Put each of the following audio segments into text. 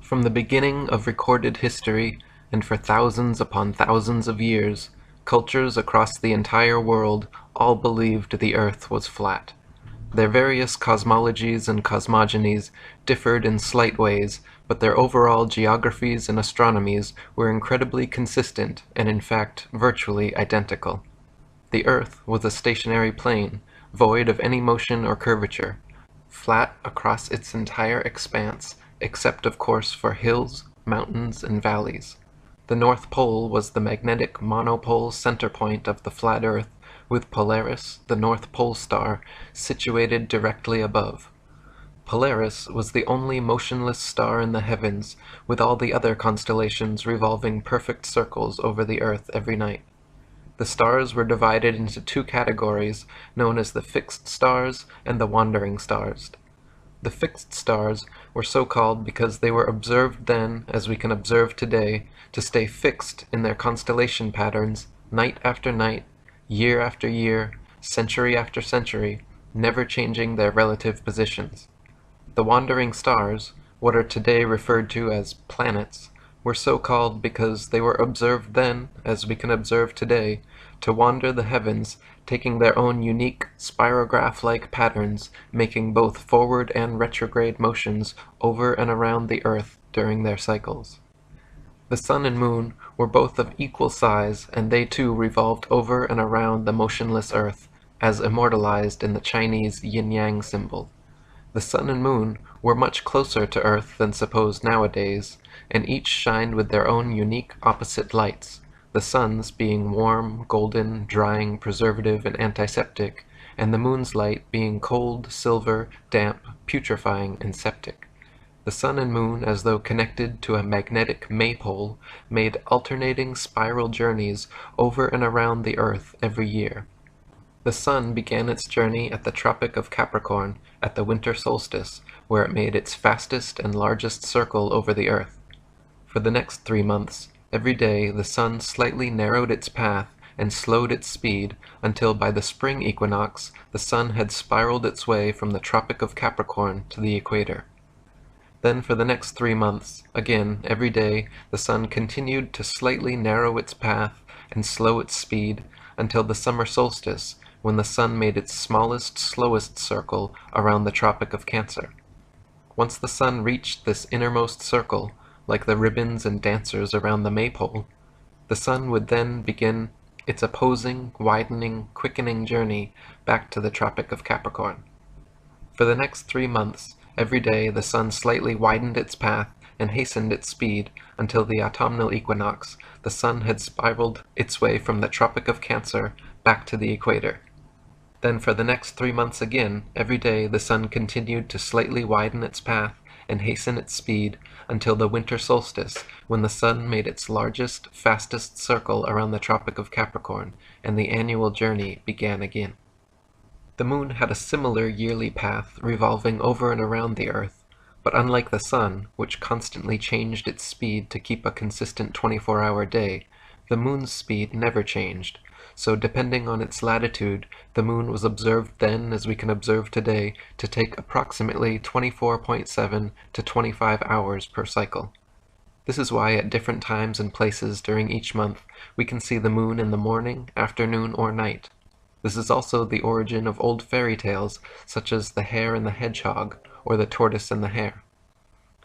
From the beginning of recorded history, and for thousands upon thousands of years, cultures across the entire world all believed the Earth was flat. Their various cosmologies and cosmogonies differed in slight ways, but their overall geographies and astronomies were incredibly consistent and in fact virtually identical. The Earth was a stationary plane, void of any motion or curvature, flat across its entire expanse, except of course for hills, mountains, and valleys. The North Pole was the magnetic monopole center point of the flat Earth, with Polaris, the North Pole star, situated directly above. Polaris was the only motionless star in the heavens, with all the other constellations revolving perfect circles over the Earth every night. The stars were divided into two categories, known as the fixed stars and the wandering stars. The fixed stars were so called because they were observed then, as we can observe today, to stay fixed in their constellation patterns, night after night, year after year, century after century, never changing their relative positions. The wandering stars, what are today referred to as planets, were so called because they were observed then, as we can observe today, to wander the heavens, taking their own unique spirograph-like patterns, making both forward and retrograde motions over and around the Earth during their cycles. The sun and moon were both of equal size, and they too revolved over and around the motionless Earth, as immortalized in the Chinese yin-yang symbol. The sun and moon were much closer to Earth than supposed nowadays, and each shined with their own unique opposite lights, the sun's being warm, golden, drying, preservative, and antiseptic, and the moon's light being cold, silver, damp, putrefying, and septic. The sun and moon, as though connected to a magnetic maypole, made alternating spiral journeys over and around the Earth every year. The sun began its journey at the Tropic of Capricorn at the winter solstice, where it made its fastest and largest circle over the Earth. For the next 3 months, every day the sun slightly narrowed its path and slowed its speed until by the spring equinox the sun had spiraled its way from the Tropic of Capricorn to the equator. Then for the next 3 months, again every day, the sun continued to slightly narrow its path and slow its speed until the summer solstice, when the sun made its smallest, slowest circle around the Tropic of Cancer. Once the sun reached this innermost circle, like the ribbons and dancers around the maypole, the sun would then begin its opposing, widening, quickening journey back to the Tropic of Capricorn. For the next 3 months, every day the sun slightly widened its path and hastened its speed until the autumnal equinox, the sun had spiraled its way from the Tropic of Cancer back to the equator. Then for the next 3 months again, every day the sun continued to slightly widen its path and hasten its speed until the winter solstice, when the sun made its largest, fastest circle around the Tropic of Capricorn, and the annual journey began again. The moon had a similar yearly path revolving over and around the Earth, but unlike the sun, which constantly changed its speed to keep a consistent 24-hour day, the moon's speed never changed, so depending on its latitude, the moon was observed then, as we can observe today, to take approximately 24.7 to 25 hours per cycle. This is why at different times and places during each month we can see the moon in the morning, afternoon, or night. This is also the origin of old fairy tales such as The Hare and the Hedgehog, or The Tortoise and the Hare.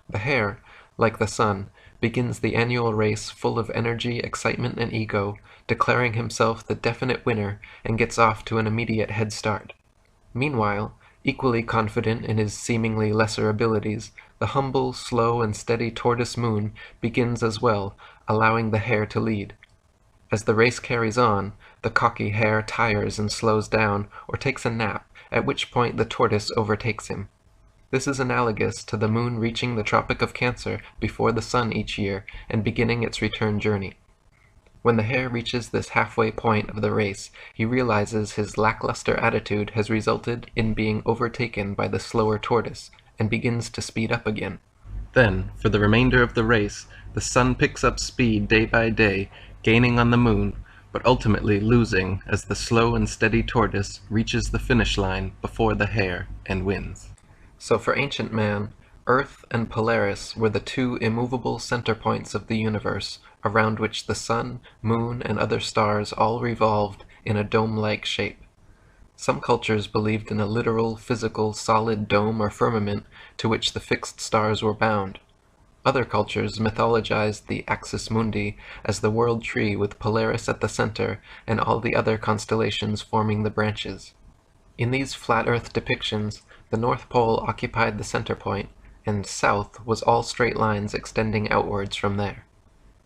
The hare, like the sun, begins the annual race full of energy, excitement, and ego, declaring himself the definite winner, and gets off to an immediate head start. Meanwhile, equally confident in his seemingly lesser abilities, the humble, slow, and steady tortoise moon begins as well, allowing the hare to lead. As the race carries on, the cocky hare tires and slows down, or takes a nap, at which point the tortoise overtakes him. This is analogous to the moon reaching the Tropic of Cancer before the sun each year and beginning its return journey. When the hare reaches this halfway point of the race, he realizes his lackluster attitude has resulted in being overtaken by the slower tortoise, and begins to speed up again. Then, for the remainder of the race, the sun picks up speed day by day, gaining on the moon, but ultimately losing as the slow and steady tortoise reaches the finish line before the hare and wins. So for ancient man, Earth and Polaris were the two immovable center points of the universe, around which the sun, moon, and other stars all revolved in a dome-like shape. Some cultures believed in a literal, physical, solid dome or firmament to which the fixed stars were bound. Other cultures mythologized the axis mundi as the world tree with Polaris at the center and all the other constellations forming the branches. In these flat Earth depictions, the North Pole occupied the center point, and south was all straight lines extending outwards from there.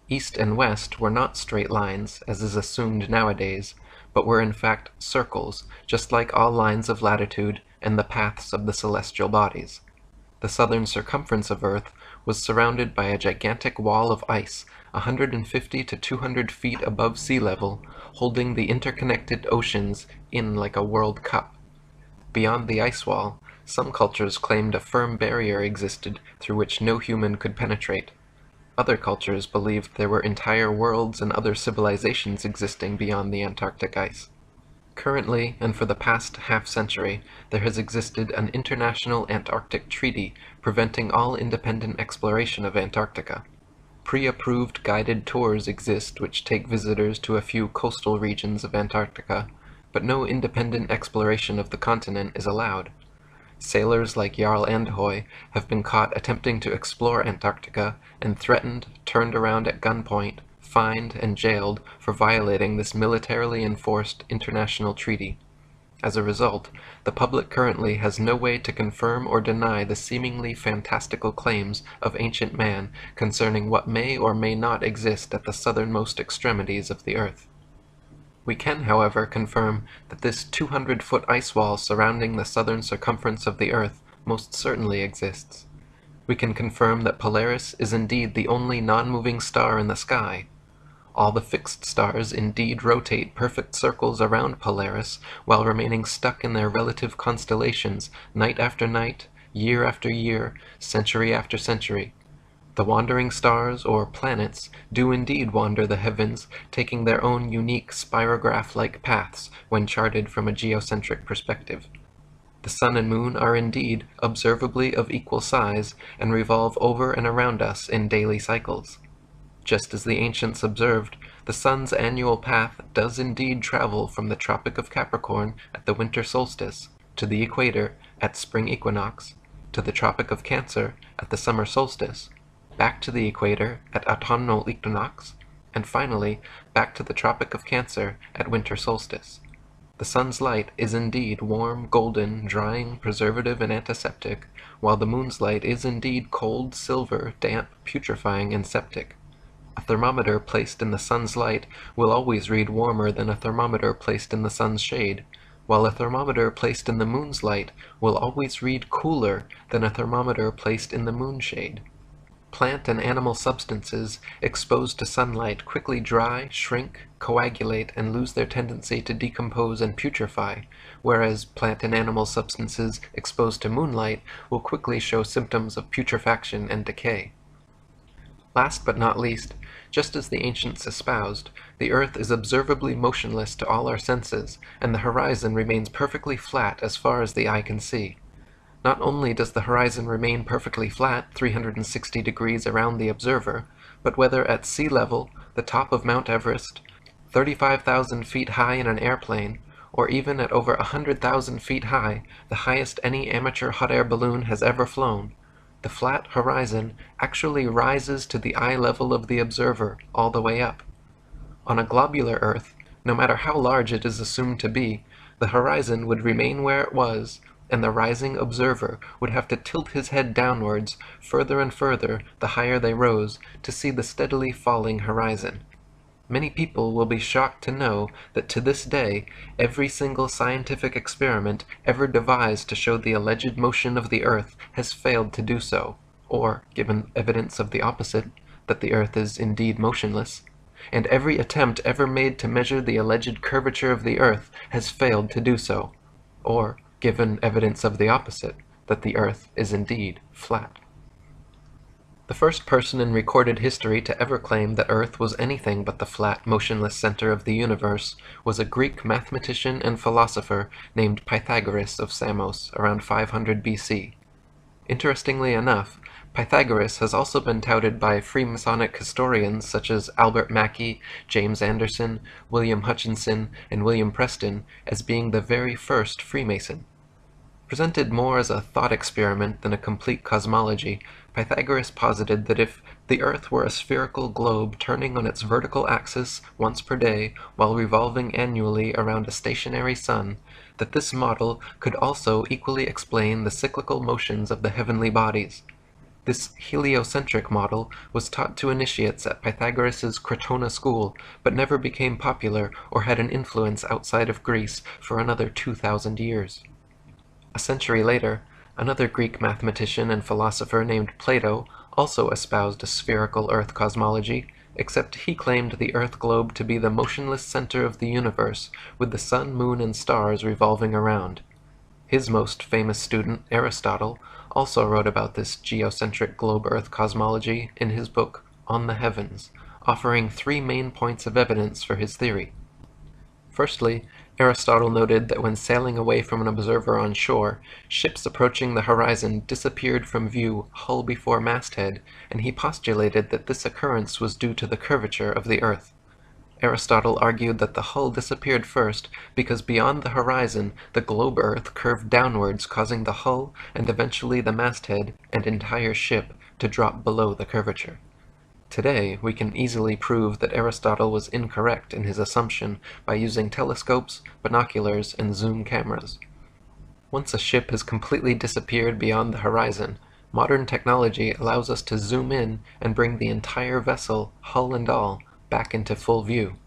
East and west were not straight lines, as is assumed nowadays, but were in fact circles, just like all lines of latitude and the paths of the celestial bodies. The southern circumference of Earth was surrounded by a gigantic wall of ice 150 to 200 feet above sea level, holding the interconnected oceans in like a World Cup. Beyond the ice wall, some cultures claimed a firm barrier existed through which no human could penetrate. Other cultures believed there were entire worlds and other civilizations existing beyond the Antarctic ice. Currently, and for the past half-century, there has existed an international Antarctic treaty preventing all independent exploration of Antarctica. Pre-approved guided tours exist which take visitors to a few coastal regions of Antarctica, but no independent exploration of the continent is allowed. Sailors like Jarl Andhoy have been caught attempting to explore Antarctica and threatened, turned around at gunpoint, fined, and jailed for violating this militarily enforced international treaty. As a result, the public currently has no way to confirm or deny the seemingly fantastical claims of ancient man concerning what may or may not exist at the southernmost extremities of the Earth. We can, however, confirm that this 200-foot ice wall surrounding the southern circumference of the Earth most certainly exists. We can confirm that Polaris is indeed the only non-moving star in the sky. All the fixed stars indeed rotate perfect circles around Polaris while remaining stuck in their relative constellations night after night, year after year, century after century. The wandering stars, or planets, do indeed wander the heavens, taking their own unique spirograph-like paths when charted from a geocentric perspective. The sun and moon are indeed observably of equal size and revolve over and around us in daily cycles. Just as the ancients observed, the sun's annual path does indeed travel from the Tropic of Capricorn at the winter solstice, to the equator at spring equinox, to the Tropic of Cancer at the summer solstice, back to the equator at autumnal equinox, and finally back to the Tropic of Cancer at winter solstice. The sun's light is indeed warm, golden, drying, preservative, and antiseptic, while the moon's light is indeed cold, silver, damp, putrefying, and septic. A thermometer placed in the sun's light will always read warmer than a thermometer placed in the sun's shade, while a thermometer placed in the moon's light will always read cooler than a thermometer placed in the moon's shade. Plant and animal substances exposed to sunlight quickly dry, shrink, coagulate, and lose their tendency to decompose and putrefy, whereas plant and animal substances exposed to moonlight will quickly show symptoms of putrefaction and decay. Last but not least, just as the ancients espoused, the Earth is observably motionless to all our senses, and the horizon remains perfectly flat as far as the eye can see. Not only does the horizon remain perfectly flat 360 degrees around the observer, but whether at sea level, the top of Mount Everest, 35,000 feet high in an airplane, or even at over 100,000 feet high, the highest any amateur hot air balloon has ever flown, the flat horizon actually rises to the eye level of the observer all the way up. On a globular Earth, no matter how large it is assumed to be, the horizon would remain where it was, and the rising observer would have to tilt his head downwards further and further the higher they rose to see the steadily falling horizon. Many people will be shocked to know that to this day, every single scientific experiment ever devised to show the alleged motion of the Earth has failed to do so, or, given evidence of the opposite, that the Earth is indeed motionless, and every attempt ever made to measure the alleged curvature of the Earth has failed to do so, or, given evidence of the opposite, that the Earth is indeed flat. The first person in recorded history to ever claim that Earth was anything but the flat, motionless center of the universe was a Greek mathematician and philosopher named Pythagoras of Samos around 500 BC. Interestingly enough, Pythagoras has also been touted by Freemasonic historians such as Albert Mackey, James Anderson, William Hutchinson, and William Preston as being the very first Freemason. Presented more as a thought experiment than a complete cosmology, Pythagoras posited that if the Earth were a spherical globe turning on its vertical axis once per day while revolving annually around a stationary sun, that this model could also equally explain the cyclical motions of the heavenly bodies. This heliocentric model was taught to initiates at Pythagoras's Crotona school, but never became popular or had an influence outside of Greece for another 2,000 years. A century later, another Greek mathematician and philosopher named Plato also espoused a spherical Earth cosmology, except he claimed the Earth globe to be the motionless center of the universe, with the sun, moon, and stars revolving around. His most famous student, Aristotle, also wrote about this geocentric globe-Earth cosmology in his book On the Heavens, offering three main points of evidence for his theory. Firstly, Aristotle noted that when sailing away from an observer on shore, ships approaching the horizon disappeared from view hull before masthead, and he postulated that this occurrence was due to the curvature of the Earth. Aristotle argued that the hull disappeared first because beyond the horizon the globe Earth curved downwards, causing the hull and eventually the masthead and entire ship to drop below the curvature. Today, we can easily prove that Aristotle was incorrect in his assumption by using telescopes, binoculars, and zoom cameras. Once a ship has completely disappeared beyond the horizon, modern technology allows us to zoom in and bring the entire vessel, hull and all, back into full view.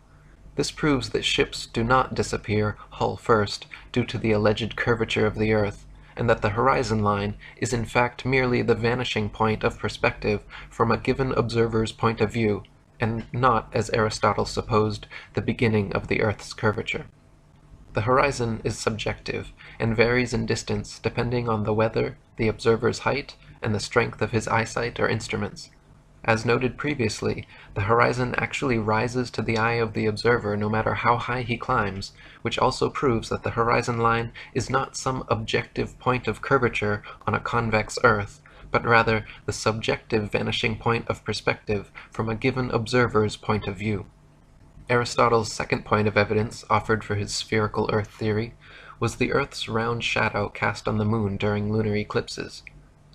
This proves that ships do not disappear hull first due to the alleged curvature of the Earth, and that the horizon line is in fact merely the vanishing point of perspective from a given observer's point of view, and not, as Aristotle supposed, the beginning of the Earth's curvature. The horizon is subjective, and varies in distance depending on the weather, the observer's height, and the strength of his eyesight or instruments. As noted previously, the horizon actually rises to the eye of the observer no matter how high he climbs, which also proves that the horizon line is not some objective point of curvature on a convex Earth, but rather the subjective vanishing point of perspective from a given observer's point of view. Aristotle's second point of evidence offered for his spherical Earth theory was the Earth's round shadow cast on the moon during lunar eclipses.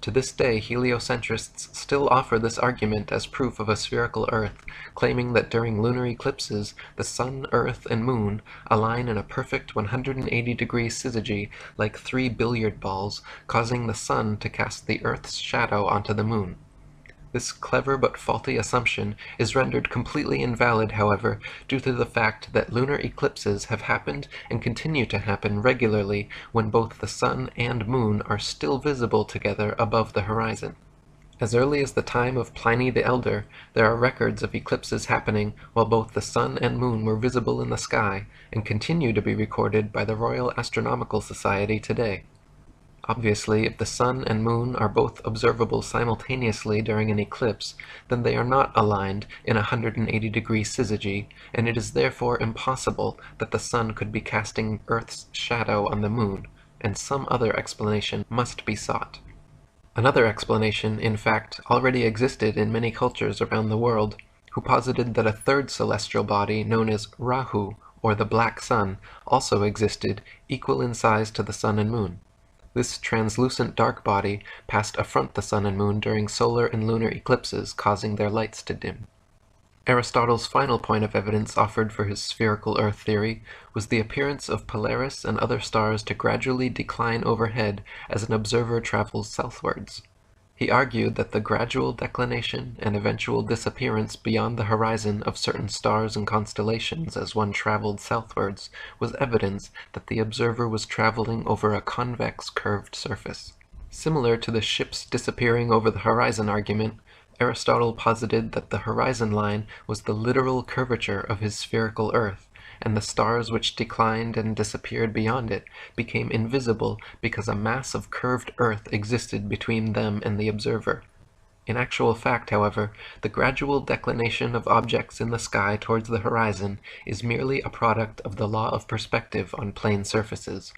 To this day, heliocentrists still offer this argument as proof of a spherical Earth, claiming that during lunar eclipses, the Sun, Earth, and Moon align in a perfect 180-degree syzygy like three billiard balls, causing the Sun to cast the Earth's shadow onto the Moon. This clever but faulty assumption is rendered completely invalid, however, due to the fact that lunar eclipses have happened and continue to happen regularly when both the Sun and Moon are still visible together above the horizon. As early as the time of Pliny the Elder, there are records of eclipses happening while both the Sun and Moon were visible in the sky, and continue to be recorded by the Royal Astronomical Society today. Obviously, if the Sun and Moon are both observable simultaneously during an eclipse, then they are not aligned in a 180-degree syzygy, and it is therefore impossible that the Sun could be casting Earth's shadow on the Moon, and some other explanation must be sought. Another explanation, in fact, already existed in many cultures around the world, who posited that a third celestial body known as Rahu, or the Black Sun, also existed, equal in size to the Sun and Moon. This translucent dark body passed affront the Sun and Moon during solar and lunar eclipses, causing their lights to dim. Aristotle's final point of evidence offered for his spherical Earth theory was the appearance of Polaris and other stars to gradually decline overhead as an observer travels southwards. He argued that the gradual declination and eventual disappearance beyond the horizon of certain stars and constellations as one traveled southwards was evidence that the observer was traveling over a convex curved surface. Similar to the ships disappearing over the horizon argument, Aristotle posited that the horizon line was the literal curvature of his spherical Earth, and the stars which declined and disappeared beyond it became invisible because a mass of curved Earth existed between them and the observer. In actual fact, however, the gradual declination of objects in the sky towards the horizon is merely a product of the law of perspective on plane surfaces.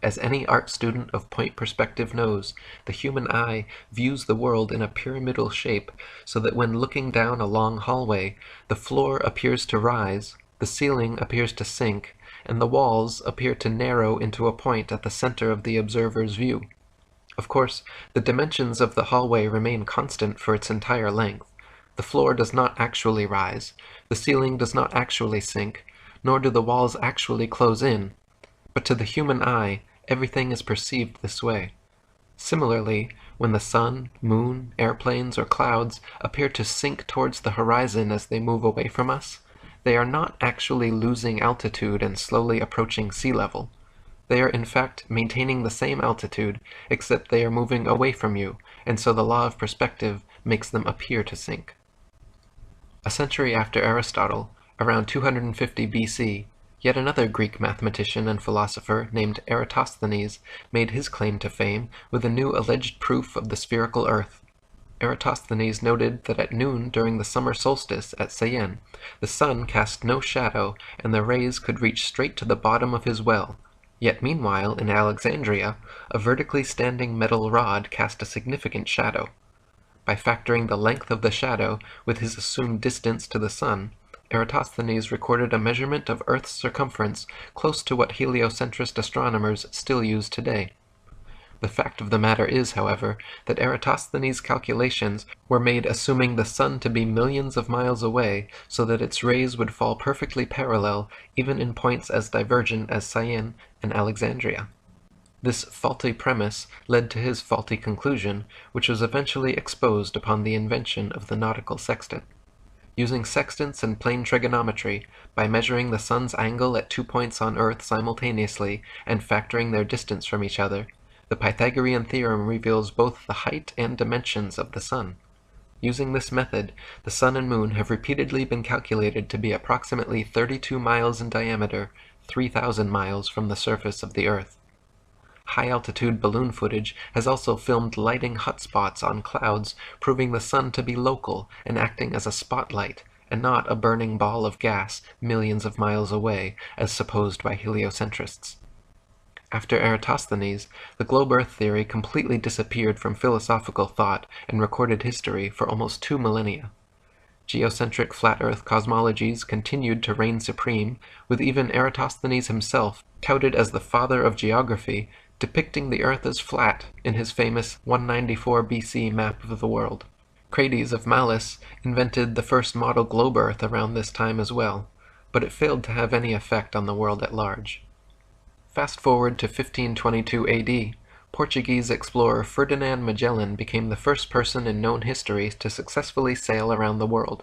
As any art student of point perspective knows, the human eye views the world in a pyramidal shape, so that when looking down a long hallway, the floor appears to rise, the ceiling appears to sink, and the walls appear to narrow into a point at the center of the observer's view. Of course, the dimensions of the hallway remain constant for its entire length. The floor does not actually rise, the ceiling does not actually sink, nor do the walls actually close in. But to the human eye, everything is perceived this way. Similarly, when the sun, moon, airplanes, or clouds appear to sink towards the horizon as they move away from us, they are not actually losing altitude and slowly approaching sea level. They are in fact maintaining the same altitude, except they are moving away from you, and so the law of perspective makes them appear to sink. A century after Aristotle, around 250 BC, yet another Greek mathematician and philosopher named Eratosthenes made his claim to fame with a new alleged proof of the spherical Earth. Eratosthenes noted that at noon during the summer solstice at Syene, the sun cast no shadow and the rays could reach straight to the bottom of his well, yet meanwhile in Alexandria, a vertically standing metal rod cast a significant shadow. By factoring the length of the shadow with his assumed distance to the sun, Eratosthenes recorded a measurement of Earth's circumference close to what heliocentrist astronomers still use today. The fact of the matter is, however, that Eratosthenes' calculations were made assuming the sun to be millions of miles away, so that its rays would fall perfectly parallel even in points as divergent as Syene and Alexandria. This faulty premise led to his faulty conclusion, which was eventually exposed upon the invention of the nautical sextant. Using sextants and plane trigonometry, by measuring the sun's angle at 2 points on Earth simultaneously and factoring their distance from each other, the Pythagorean theorem reveals both the height and dimensions of the sun. Using this method, the sun and moon have repeatedly been calculated to be approximately 32 miles in diameter, 3,000 miles from the surface of the Earth. High-altitude balloon footage has also filmed lighting hotspots on clouds, proving the sun to be local and acting as a spotlight, and not a burning ball of gas millions of miles away, as supposed by heliocentrists. After Eratosthenes, the globe Earth theory completely disappeared from philosophical thought and recorded history for almost 2 millennia. Geocentric flat Earth cosmologies continued to reign supreme, with even Eratosthenes himself, touted as the father of geography, depicting the Earth as flat in his famous 194 BC map of the world. Crates of Malus invented the first model globe Earth around this time as well, but it failed to have any effect on the world at large. Fast forward to 1522 AD, Portuguese explorer Ferdinand Magellan became the first person in known history to successfully sail around the world.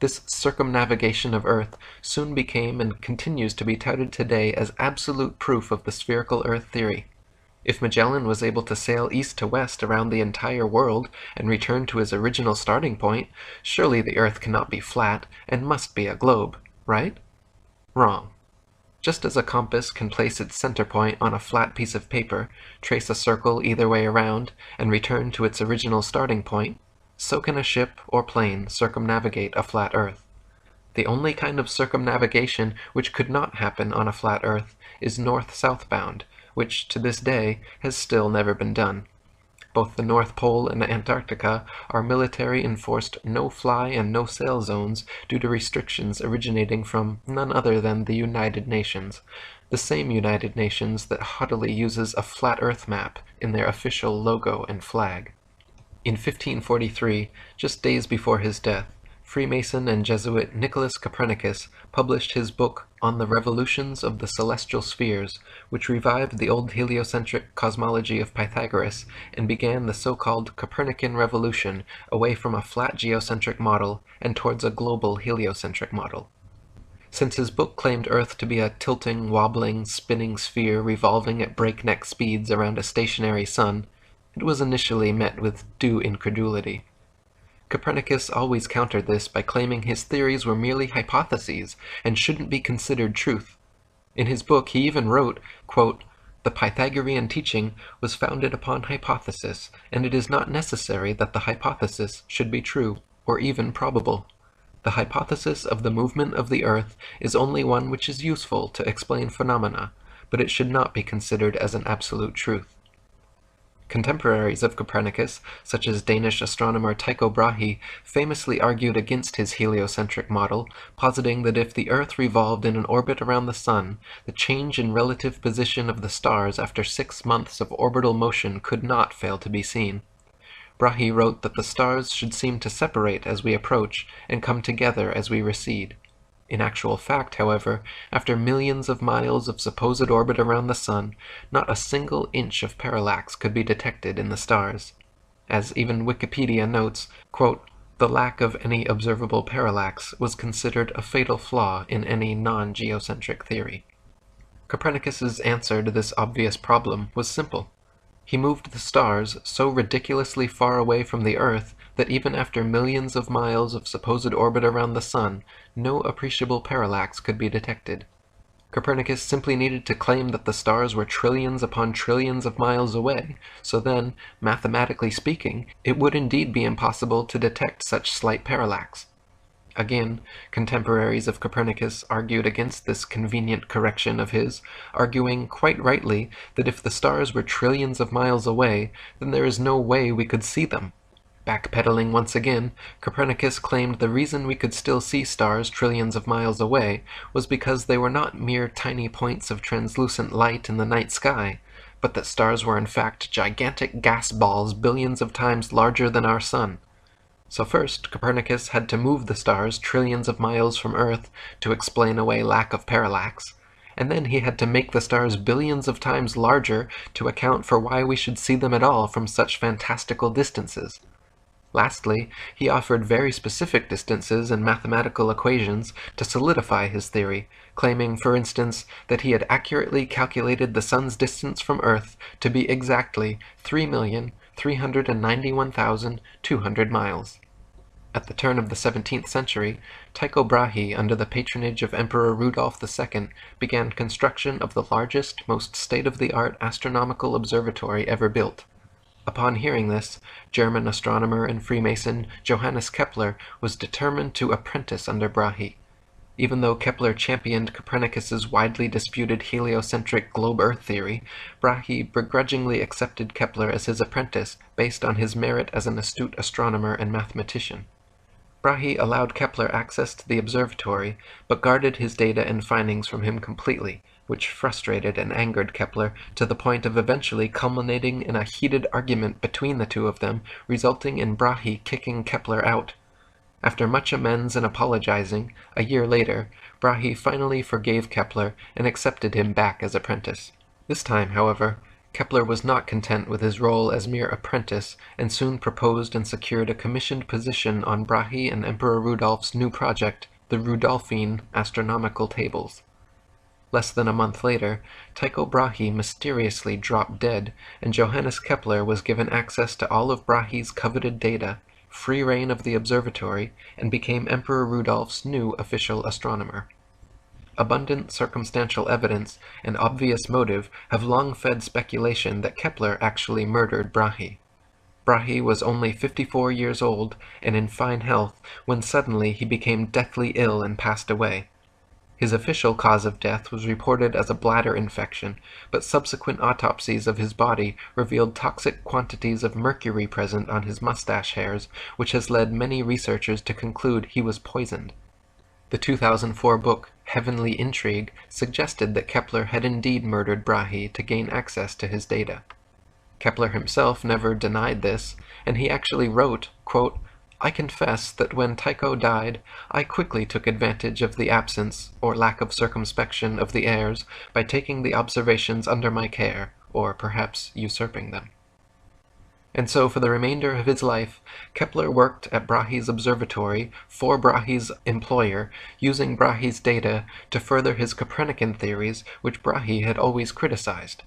This circumnavigation of Earth soon became and continues to be touted today as absolute proof of the spherical Earth theory. If Magellan was able to sail east to west around the entire world and return to his original starting point, surely the Earth cannot be flat and must be a globe, right? Wrong. Just as a compass can place its center point on a flat piece of paper, trace a circle either way around, and return to its original starting point, so can a ship or plane circumnavigate a flat Earth. The only kind of circumnavigation which could not happen on a flat Earth is north-southbound, which to this day has still never been done. Both the North Pole and Antarctica are military-enforced no-fly and no-sail zones due to restrictions originating from none other than the United Nations, the same United Nations that haughtily uses a flat Earth map in their official logo and flag. In 1543, just days before his death, Freemason and Jesuit Nicholas Copernicus published his book On the Revolutions of the Celestial Spheres, which revived the old heliocentric cosmology of Pythagoras and began the so-called Copernican revolution away from a flat geocentric model and towards a global heliocentric model. Since his book claimed Earth to be a tilting, wobbling, spinning sphere revolving at breakneck speeds around a stationary sun, it was initially met with due incredulity. Copernicus always countered this by claiming his theories were merely hypotheses and shouldn't be considered truth. In his book he even wrote, quote, "The Pythagorean teaching was founded upon hypothesis, and it is not necessary that the hypothesis should be true, or even probable. The hypothesis of the movement of the Earth is only one which is useful to explain phenomena, but it should not be considered as an absolute truth. Contemporaries of Copernicus, such as Danish astronomer Tycho Brahe, famously argued against his heliocentric model, positing that if the Earth revolved in an orbit around the Sun, the change in relative position of the stars after 6 months of orbital motion could not fail to be seen. Brahe wrote that the stars should seem to separate as we approach and come together as we recede. In actual fact, however, after millions of miles of supposed orbit around the Sun, not a single inch of parallax could be detected in the stars. As even Wikipedia notes, quote, "The lack of any observable parallax was considered a fatal flaw in any non-geocentric theory." Copernicus's answer to this obvious problem was simple. He moved the stars so ridiculously far away from the Earth that even after millions of miles of supposed orbit around the Sun, no appreciable parallax could be detected. Copernicus simply needed to claim that the stars were trillions upon trillions of miles away, so then, mathematically speaking, it would indeed be impossible to detect such slight parallax. Again, contemporaries of Copernicus argued against this convenient correction of his, arguing quite rightly that if the stars were trillions of miles away, then there is no way we could see them. Backpedaling once again, Copernicus claimed the reason we could still see stars trillions of miles away was because they were not mere tiny points of translucent light in the night sky, but that stars were in fact gigantic gas balls billions of times larger than our Sun. So first, Copernicus had to move the stars trillions of miles from Earth to explain away lack of parallax, and then he had to make the stars billions of times larger to account for why we should see them at all from such fantastical distances. Lastly, he offered very specific distances and mathematical equations to solidify his theory, claiming, for instance, that he had accurately calculated the Sun's distance from Earth to be exactly 3,391,200 miles. At the turn of the 17th century, Tycho Brahe, under the patronage of Emperor Rudolf II, began construction of the largest, most state-of-the-art astronomical observatory ever built. Upon hearing this, German astronomer and Freemason Johannes Kepler was determined to apprentice under Brahe. Even though Kepler championed Copernicus's widely disputed heliocentric globe-Earth theory, Brahe begrudgingly accepted Kepler as his apprentice based on his merit as an astute astronomer and mathematician. Brahe allowed Kepler access to the observatory, but guarded his data and findings from him completely, which frustrated and angered Kepler to the point of eventually culminating in a heated argument between the two of them, resulting in Brahe kicking Kepler out. After much amends and apologizing, a year later, Brahe finally forgave Kepler and accepted him back as apprentice. This time, however, Kepler was not content with his role as mere apprentice and soon proposed and secured a commissioned position on Brahe and Emperor Rudolph's new project, the Rudolphine Astronomical Tables. Less than a month later, Tycho Brahe mysteriously dropped dead, and Johannes Kepler was given access to all of Brahe's coveted data, free rein of the observatory, and became Emperor Rudolph's new official astronomer. Abundant circumstantial evidence and obvious motive have long fed speculation that Kepler actually murdered Brahe. Brahe was only 54 years old and in fine health when suddenly he became deathly ill and passed away. His official cause of death was reported as a bladder infection, but subsequent autopsies of his body revealed toxic quantities of mercury present on his mustache hairs, which has led many researchers to conclude he was poisoned. The 2004 book, Heavenly Intrigue, suggested that Kepler had indeed murdered Brahe to gain access to his data. Kepler himself never denied this, and he actually wrote, quote, "I confess that when Tycho died, I quickly took advantage of the absence, or lack of circumspection of the heirs, by taking the observations under my care, or perhaps usurping them." And so for the remainder of his life, Kepler worked at Brahe's observatory for Brahe's employer, using Brahe's data to further his Copernican theories, which Brahe had always criticized.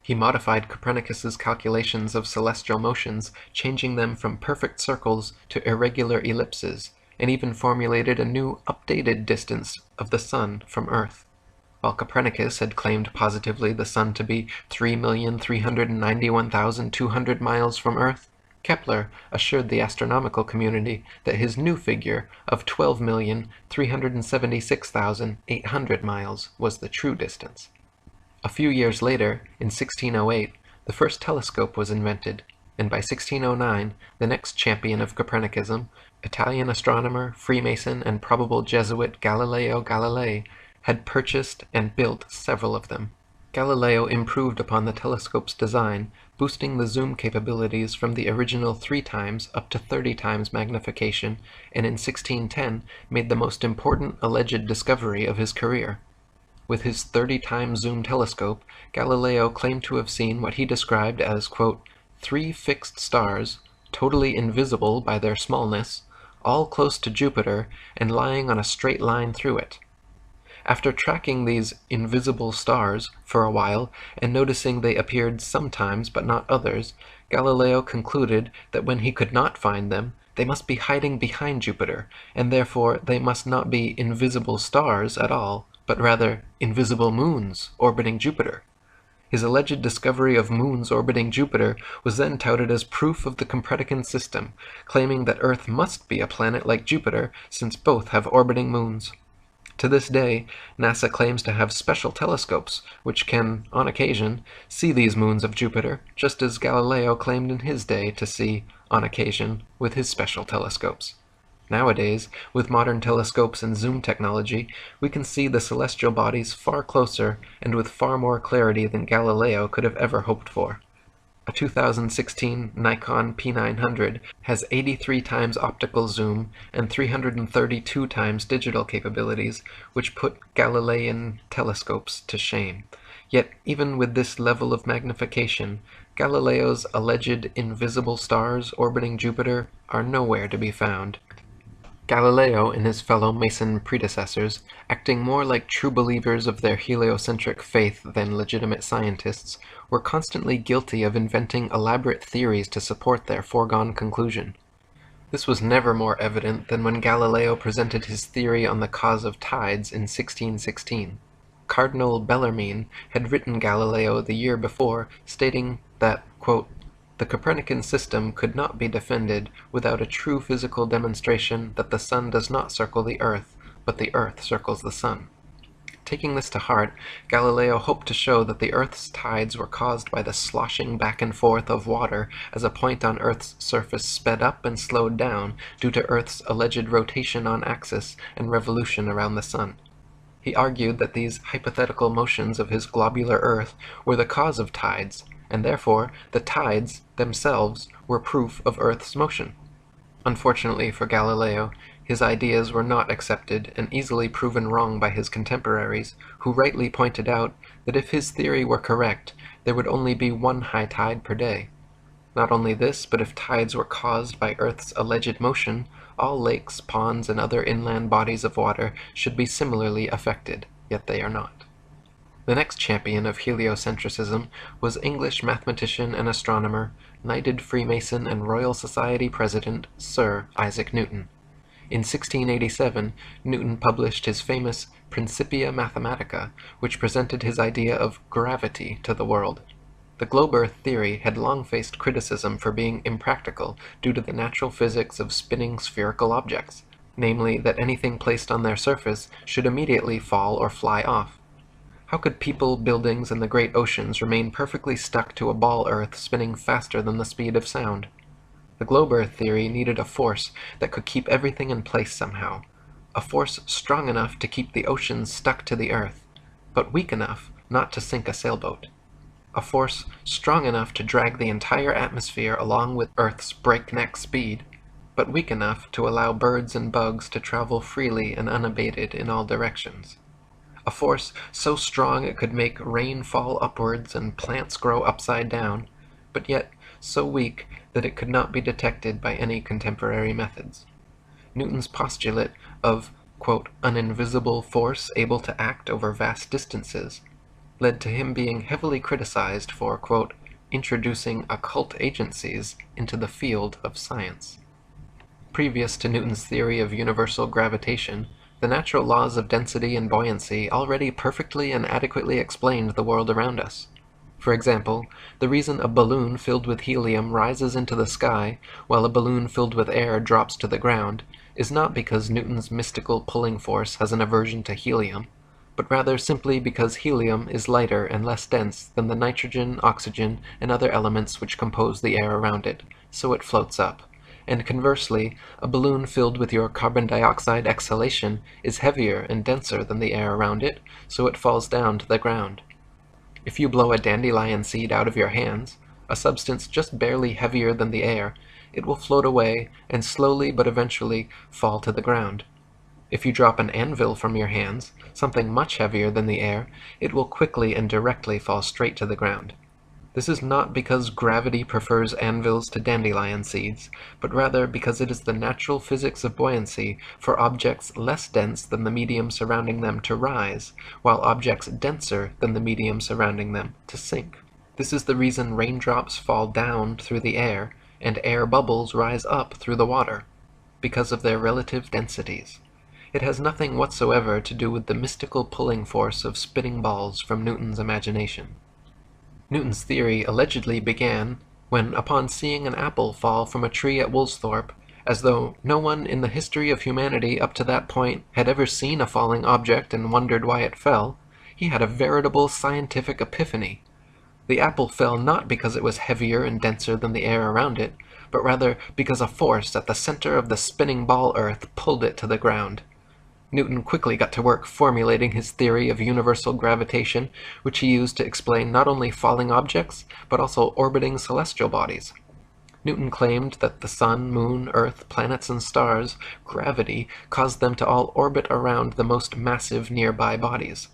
He modified Copernicus's calculations of celestial motions, changing them from perfect circles to irregular ellipses, and even formulated a new, updated distance of the Sun from Earth. While Copernicus had claimed positively the Sun to be 3,391,200 miles from Earth, Kepler assured the astronomical community that his new figure of 12,376,800 miles was the true distance. A few years later, in 1608, the first telescope was invented, and by 1609, the next champion of Copernicism, Italian astronomer, Freemason, and probable Jesuit Galileo Galilei, had purchased and built several of them. Galileo improved upon the telescope's design, boosting the zoom capabilities from the original 3 times up to 30 times magnification, and in 1610 made the most important alleged discovery of his career. With his 30-time zoom telescope, Galileo claimed to have seen what he described as, quote, 3 fixed stars, totally invisible by their smallness, all close to Jupiter and lying on a straight line through it. After tracking these invisible stars for a while and noticing they appeared sometimes but not others, Galileo concluded that when he could not find them, they must be hiding behind Jupiter, and therefore they must not be invisible stars at all, but rather invisible moons orbiting Jupiter. His alleged discovery of moons orbiting Jupiter was then touted as proof of the Copernican system, claiming that Earth must be a planet like Jupiter since both have orbiting moons. To this day, NASA claims to have special telescopes which can, on occasion, see these moons of Jupiter, just as Galileo claimed in his day to see, on occasion, with his special telescopes. Nowadays, with modern telescopes and zoom technology, we can see the celestial bodies far closer and with far more clarity than Galileo could have ever hoped for. A 2016 Nikon P900 has 83 times optical zoom and 332 times digital capabilities, which put Galilean telescopes to shame. Yet, even with this level of magnification, Galileo's alleged invisible stars orbiting Jupiter are nowhere to be found. Galileo and his fellow Mason predecessors, acting more like true believers of their heliocentric faith than legitimate scientists, were constantly guilty of inventing elaborate theories to support their foregone conclusion. This was never more evident than when Galileo presented his theory on the cause of tides in 1616. Cardinal Bellarmine had written Galileo the year before, stating that, quote, the Copernican system could not be defended without a true physical demonstration that the sun does not circle the earth, but the earth circles the sun. Taking this to heart, Galileo hoped to show that the earth's tides were caused by the sloshing back and forth of water as a point on earth's surface sped up and slowed down due to earth's alleged rotation on axis and revolution around the sun. He argued that these hypothetical motions of his globular earth were the cause of tides, and therefore the tides themselves were proof of Earth's motion. Unfortunately for Galileo, his ideas were not accepted and easily proven wrong by his contemporaries, who rightly pointed out that if his theory were correct, there would only be one high tide per day. Not only this, but if tides were caused by Earth's alleged motion, all lakes, ponds, and other inland bodies of water should be similarly affected, yet they are not. The next champion of heliocentricism was English mathematician and astronomer, knighted Freemason and Royal Society President Sir Isaac Newton. In 1687, Newton published his famous Principia Mathematica, which presented his idea of gravity to the world. The globe Earth theory had long faced criticism for being impractical due to the natural physics of spinning spherical objects, namely that anything placed on their surface should immediately fall or fly off. How could people, buildings, and the great oceans remain perfectly stuck to a ball Earth spinning faster than the speed of sound? The globe Earth theory needed a force that could keep everything in place somehow, a force strong enough to keep the oceans stuck to the Earth, but weak enough not to sink a sailboat. A force strong enough to drag the entire atmosphere along with Earth's breakneck speed, but weak enough to allow birds and bugs to travel freely and unabated in all directions. A force so strong it could make rain fall upwards and plants grow upside down, but yet so weak that it could not be detected by any contemporary methods. Newton's postulate of, quote, an invisible force able to act over vast distances led to him being heavily criticized for, quote, introducing occult agencies into the field of science. Previous to Newton's theory of universal gravitation, the natural laws of density and buoyancy already perfectly and adequately explained the world around us. For example, the reason a balloon filled with helium rises into the sky, while a balloon filled with air drops to the ground, is not because Newton's mystical pulling force has an aversion to helium, but rather simply because helium is lighter and less dense than the nitrogen, oxygen, and other elements which compose the air around it, so it floats up. And conversely, a balloon filled with your carbon dioxide exhalation is heavier and denser than the air around it, so it falls down to the ground. If you blow a dandelion seed out of your hands, a substance just barely heavier than the air, it will float away and slowly but eventually fall to the ground. If you drop an anvil from your hands, something much heavier than the air, it will quickly and directly fall straight to the ground. This is not because gravity prefers anvils to dandelion seeds, but rather because it is the natural physics of buoyancy for objects less dense than the medium surrounding them to rise, while objects denser than the medium surrounding them to sink. This is the reason raindrops fall down through the air, and air bubbles rise up through the water, because of their relative densities. It has nothing whatsoever to do with the mystical pulling force of spinning balls from Newton's imagination. Newton's theory allegedly began when, upon seeing an apple fall from a tree at Woolsthorpe, as though no one in the history of humanity up to that point had ever seen a falling object and wondered why it fell, he had a veritable scientific epiphany. The apple fell not because it was heavier and denser than the air around it, but rather because a force at the center of the spinning ball earth pulled it to the ground. Newton quickly got to work formulating his theory of universal gravitation, which he used to explain not only falling objects, but also orbiting celestial bodies. Newton claimed that the sun, moon, earth, planets, and stars' gravity caused them to all orbit around the most massive nearby bodies.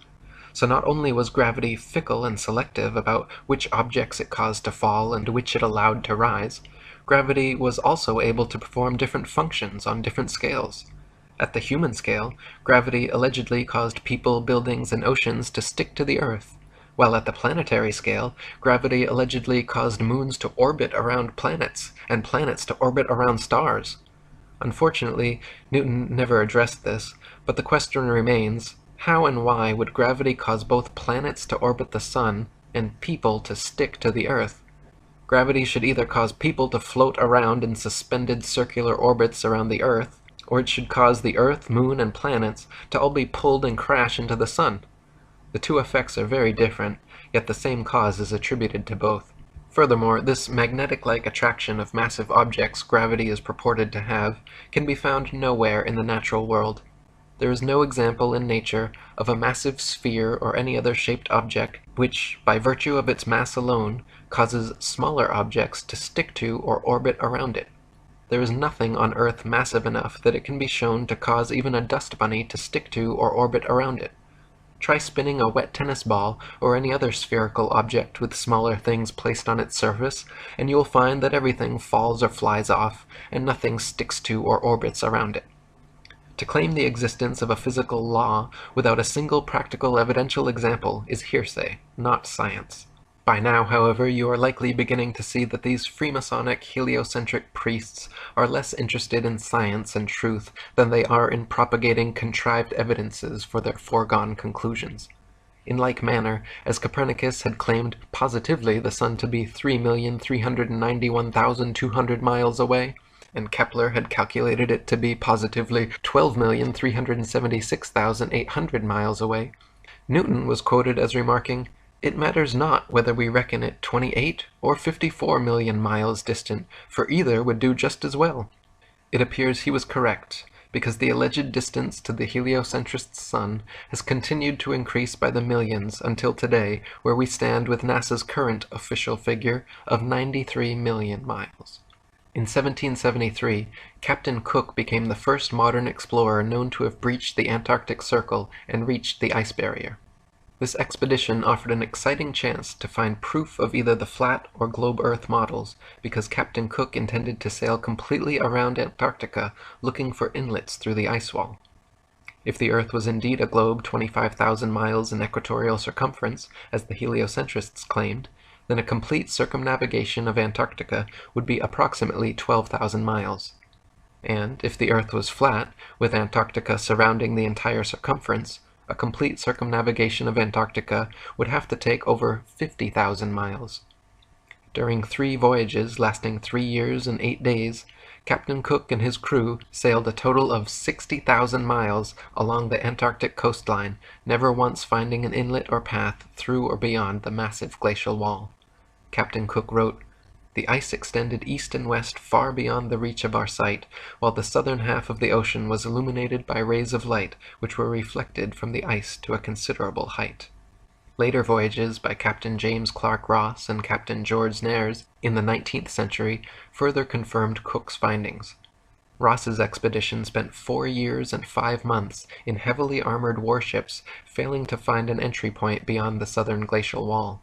So not only was gravity fickle and selective about which objects it caused to fall and which it allowed to rise, gravity was also able to perform different functions on different scales. At the human scale, gravity allegedly caused people, buildings, and oceans to stick to the Earth, while at the planetary scale, gravity allegedly caused moons to orbit around planets, and planets to orbit around stars. Unfortunately, Newton never addressed this, but the question remains, how and why would gravity cause both planets to orbit the Sun and people to stick to the Earth? Gravity should either cause people to float around in suspended circular orbits around the Earth, or it should cause the Earth, Moon, and planets to all be pulled and crash into the Sun. The two effects are very different, yet the same cause is attributed to both. Furthermore, this magnetic-like attraction of massive objects gravity is purported to have can be found nowhere in the natural world. There is no example in nature of a massive sphere or any other shaped object which, by virtue of its mass alone, causes smaller objects to stick to or orbit around it. There is nothing on Earth massive enough that it can be shown to cause even a dust bunny to stick to or orbit around it. Try spinning a wet tennis ball or any other spherical object with smaller things placed on its surface, and you will find that everything falls or flies off, and nothing sticks to or orbits around it. To claim the existence of a physical law without a single practical evidential example is hearsay, not science. By now, however, you are likely beginning to see that these Freemasonic, heliocentric priests are less interested in science and truth than they are in propagating contrived evidences for their foregone conclusions. In like manner, as Copernicus had claimed positively the sun to be 3,391,200 miles away, and Kepler had calculated it to be positively 12,376,800 miles away, Newton was quoted as remarking, "It matters not whether we reckon it 28 or 54 million miles distant, for either would do just as well." It appears he was correct, because the alleged distance to the heliocentrist's sun has continued to increase by the millions until today, where we stand with NASA's current official figure of 93 million miles. In 1773, Captain Cook became the first modern explorer known to have breached the Antarctic Circle and reached the ice barrier. This expedition offered an exciting chance to find proof of either the flat or globe Earth models, because Captain Cook intended to sail completely around Antarctica looking for inlets through the ice wall. If the Earth was indeed a globe 25,000 miles in equatorial circumference, as the heliocentrists claimed, then a complete circumnavigation of Antarctica would be approximately 12,000 miles. And if the Earth was flat, with Antarctica surrounding the entire circumference, a complete circumnavigation of Antarctica would have to take over 50,000 miles. During 3 voyages lasting 3 years and 8 days, Captain Cook and his crew sailed a total of 60,000 miles along the Antarctic coastline, never once finding an inlet or path through or beyond the massive glacial wall. Captain Cook wrote, "The ice extended east and west far beyond the reach of our sight, while the southern half of the ocean was illuminated by rays of light which were reflected from the ice to a considerable height." Later voyages by Captain James Clark Ross and Captain George Nares in the 19th century further confirmed Cook's findings. Ross's expedition spent 4 years and 5 months in heavily armored warships, failing to find an entry point beyond the southern glacial wall,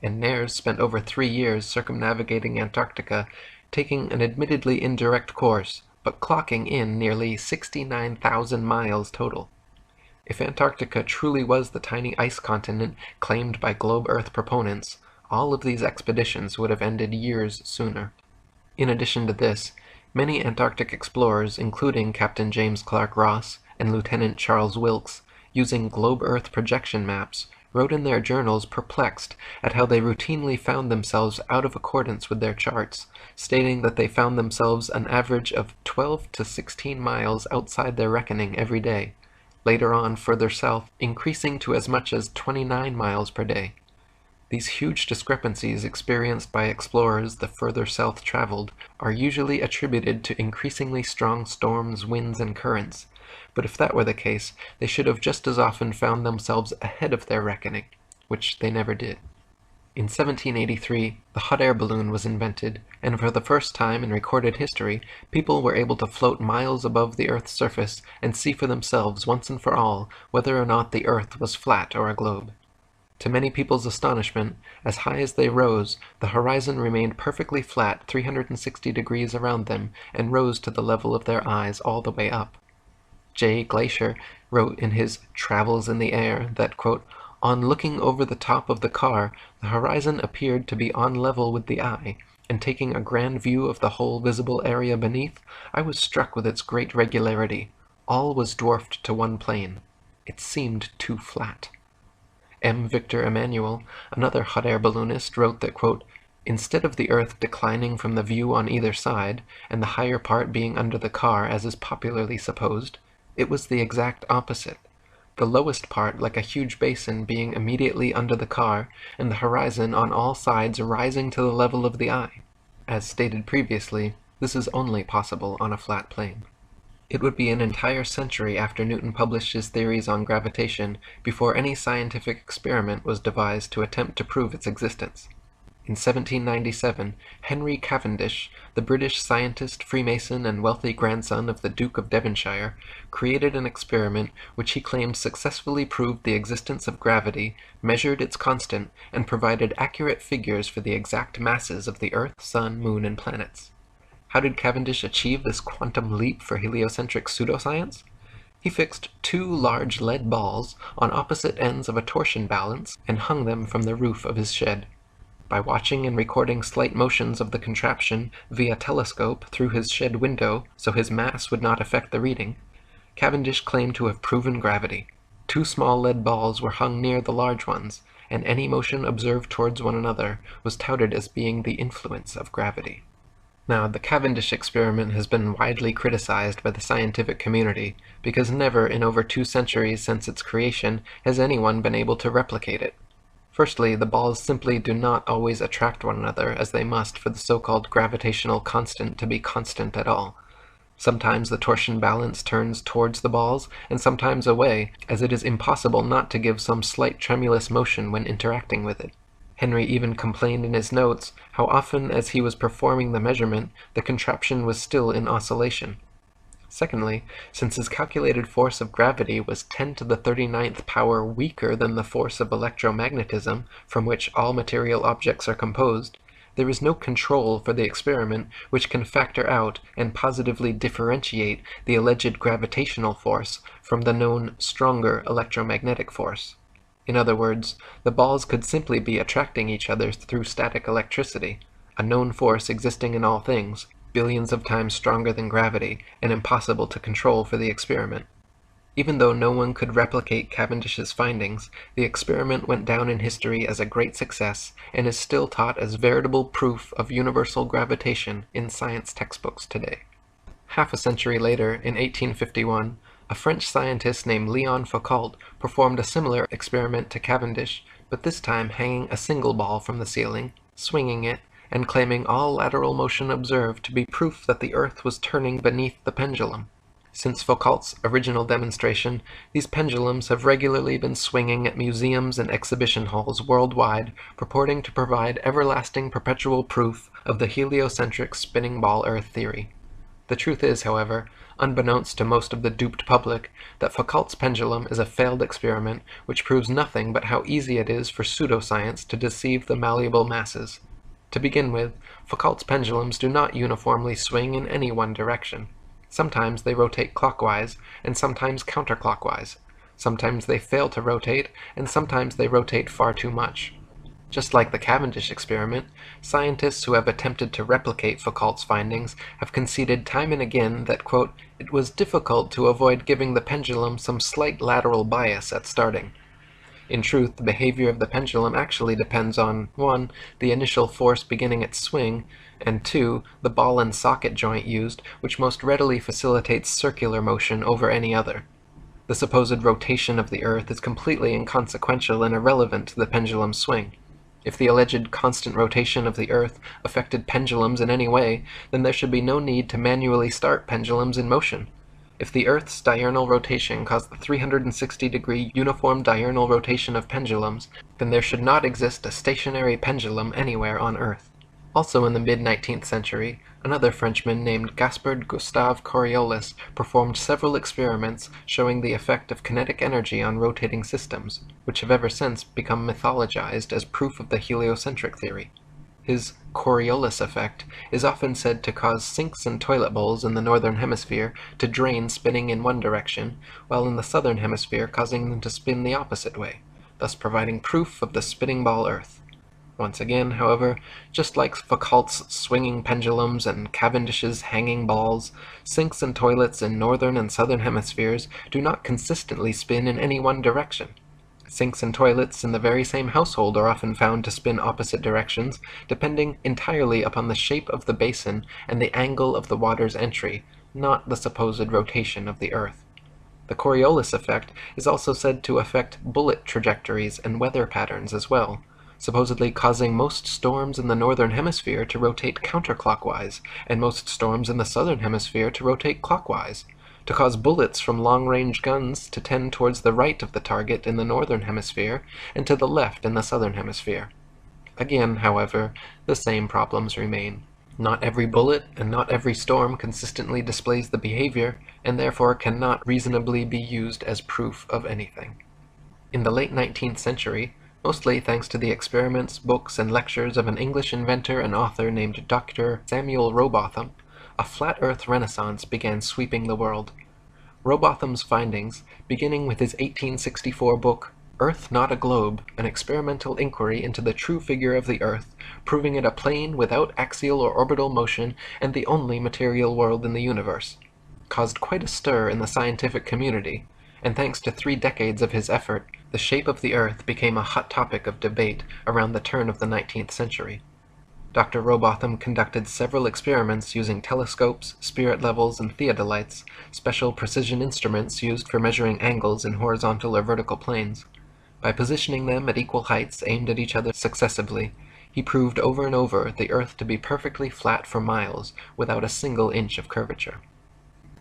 and Nares spent over 3 years circumnavigating Antarctica, taking an admittedly indirect course, but clocking in nearly 69,000 miles total. If Antarctica truly was the tiny ice continent claimed by globe Earth proponents, all of these expeditions would have ended years sooner. In addition to this, many Antarctic explorers, including Captain James Clark Ross and Lieutenant Charles Wilkes, using globe Earth projection maps, wrote in their journals perplexed at how they routinely found themselves out of accordance with their charts, stating that they found themselves an average of 12 to 16 miles outside their reckoning every day. Later on, further south, increasing to as much as 29 miles per day. These huge discrepancies experienced by explorers the further south traveled are usually attributed to increasingly strong storms, winds, and currents, but if that were the case, they should have just as often found themselves ahead of their reckoning, which they never did. In 1783, the hot air balloon was invented, and for the first time in recorded history, people were able to float miles above the Earth's surface and see for themselves once and for all whether or not the Earth was flat or a globe. To many people's astonishment, as high as they rose, the horizon remained perfectly flat 360 degrees around them and rose to the level of their eyes all the way up. J. Glaisher wrote in his Travels in the Air that, quote, "On looking over the top of the car, the horizon appeared to be on level with the eye, and taking a grand view of the whole visible area beneath, I was struck with its great regularity. All was dwarfed to one plane. It seemed too flat." M. Victor Emmanuel, another hot air balloonist, wrote that, quote, "Instead of the Earth declining from the view on either side, and the higher part being under the car as is popularly supposed, it was the exact opposite. The lowest part like a huge basin being immediately under the car, and the horizon on all sides rising to the level of the eye. As stated previously, this is only possible on a flat plane." It would be an entire century after Newton published his theories on gravitation before any scientific experiment was devised to attempt to prove its existence. In 1797, Henry Cavendish, the British scientist, Freemason, and wealthy grandson of the Duke of Devonshire, created an experiment which he claimed successfully proved the existence of gravity, measured its constant, and provided accurate figures for the exact masses of the Earth, Sun, Moon, and planets. How did Cavendish achieve this quantum leap for heliocentric pseudoscience? He fixed 2 large lead balls on opposite ends of a torsion balance and hung them from the roof of his shed. By watching and recording slight motions of the contraption via telescope through his shed window so his mass would not affect the reading, Cavendish claimed to have proven gravity. 2 small lead balls were hung near the large ones, and any motion observed towards one another was touted as being the influence of gravity. Now, the Cavendish experiment has been widely criticized by the scientific community because never in over 2 centuries since its creation has anyone been able to replicate it. Firstly, the balls simply do not always attract one another as they must for the so-called gravitational constant to be constant at all. Sometimes the torsion balance turns towards the balls, and sometimes away, as it is impossible not to give some slight tremulous motion when interacting with it. Henry even complained in his notes how often as he was performing the measurement, the contraption was still in oscillation. Secondly, since his calculated force of gravity was 10 to the 39th power weaker than the force of electromagnetism, from which all material objects are composed, there is no control for the experiment which can factor out and positively differentiate the alleged gravitational force from the known stronger electromagnetic force. In other words, the balls could simply be attracting each other through static electricity, a known force existing in all things, billions of times stronger than gravity, and impossible to control for the experiment. Even though no one could replicate Cavendish's findings, the experiment went down in history as a great success and is still taught as veritable proof of universal gravitation in science textbooks today. Half a century later, in 1851, a French scientist named Leon Foucault performed a similar experiment to Cavendish, but this time hanging a single ball from the ceiling, swinging it, and claiming all lateral motion observed to be proof that the Earth was turning beneath the pendulum. Since Foucault's original demonstration, these pendulums have regularly been swinging at museums and exhibition halls worldwide, purporting to provide everlasting perpetual proof of the heliocentric spinning ball Earth theory. The truth is, however, unbeknownst to most of the duped public, that Foucault's pendulum is a failed experiment which proves nothing but how easy it is for pseudoscience to deceive the malleable masses. To begin with, Foucault's pendulums do not uniformly swing in any one direction. Sometimes they rotate clockwise, and sometimes counterclockwise. Sometimes they fail to rotate, and sometimes they rotate far too much. Just like the Cavendish experiment, scientists who have attempted to replicate Foucault's findings have conceded time and again that, quote, it was difficult to avoid giving the pendulum some slight lateral bias at starting. In truth, the behavior of the pendulum actually depends on 1. The initial force beginning its swing, and 2. The ball and socket joint used, which most readily facilitates circular motion over any other. The supposed rotation of the Earth is completely inconsequential and irrelevant to the pendulum's swing. If the alleged constant rotation of the Earth affected pendulums in any way, then there should be no need to manually start pendulums in motion. If the Earth's diurnal rotation caused the 360-degree uniform diurnal rotation of pendulums, then there should not exist a stationary pendulum anywhere on Earth. Also in the mid-19th century, another Frenchman named Gaspard Gustave Coriolis performed several experiments showing the effect of kinetic energy on rotating systems, which have ever since become mythologized as proof of the heliocentric theory. His Coriolis effect is often said to cause sinks and toilet bowls in the northern hemisphere to drain spinning in one direction, while in the southern hemisphere causing them to spin the opposite way, thus providing proof of the spinning ball Earth. Once again, however, just like Foucault's swinging pendulums and Cavendish's hanging balls, sinks and toilets in northern and southern hemispheres do not consistently spin in any one direction. Sinks and toilets in the very same household are often found to spin opposite directions, depending entirely upon the shape of the basin and the angle of the water's entry, not the supposed rotation of the Earth. The Coriolis effect is also said to affect bullet trajectories and weather patterns as well, supposedly causing most storms in the northern hemisphere to rotate counterclockwise, and most storms in the southern hemisphere to rotate clockwise, to cause bullets from long-range guns to tend towards the right of the target in the northern hemisphere and to the left in the southern hemisphere. Again, however, the same problems remain. Not every bullet and not every storm consistently displays the behavior, and therefore cannot reasonably be used as proof of anything. In the late 19th century, mostly thanks to the experiments, books, and lectures of an English inventor and author named Dr. Samuel Rowbotham, a flat Earth renaissance began sweeping the world. Rowbotham's findings, beginning with his 1864 book, Earth Not a Globe, an experimental inquiry into the true figure of the Earth, proving it a plane without axial or orbital motion and the only material world in the universe, caused quite a stir in the scientific community, and thanks to 3 decades of his effort, the shape of the Earth became a hot topic of debate around the turn of the 19th century. Dr. Rowbotham conducted several experiments using telescopes, spirit levels, and theodolites, special precision instruments used for measuring angles in horizontal or vertical planes. By positioning them at equal heights aimed at each other successively, he proved over and over the Earth to be perfectly flat for miles, without a single inch of curvature.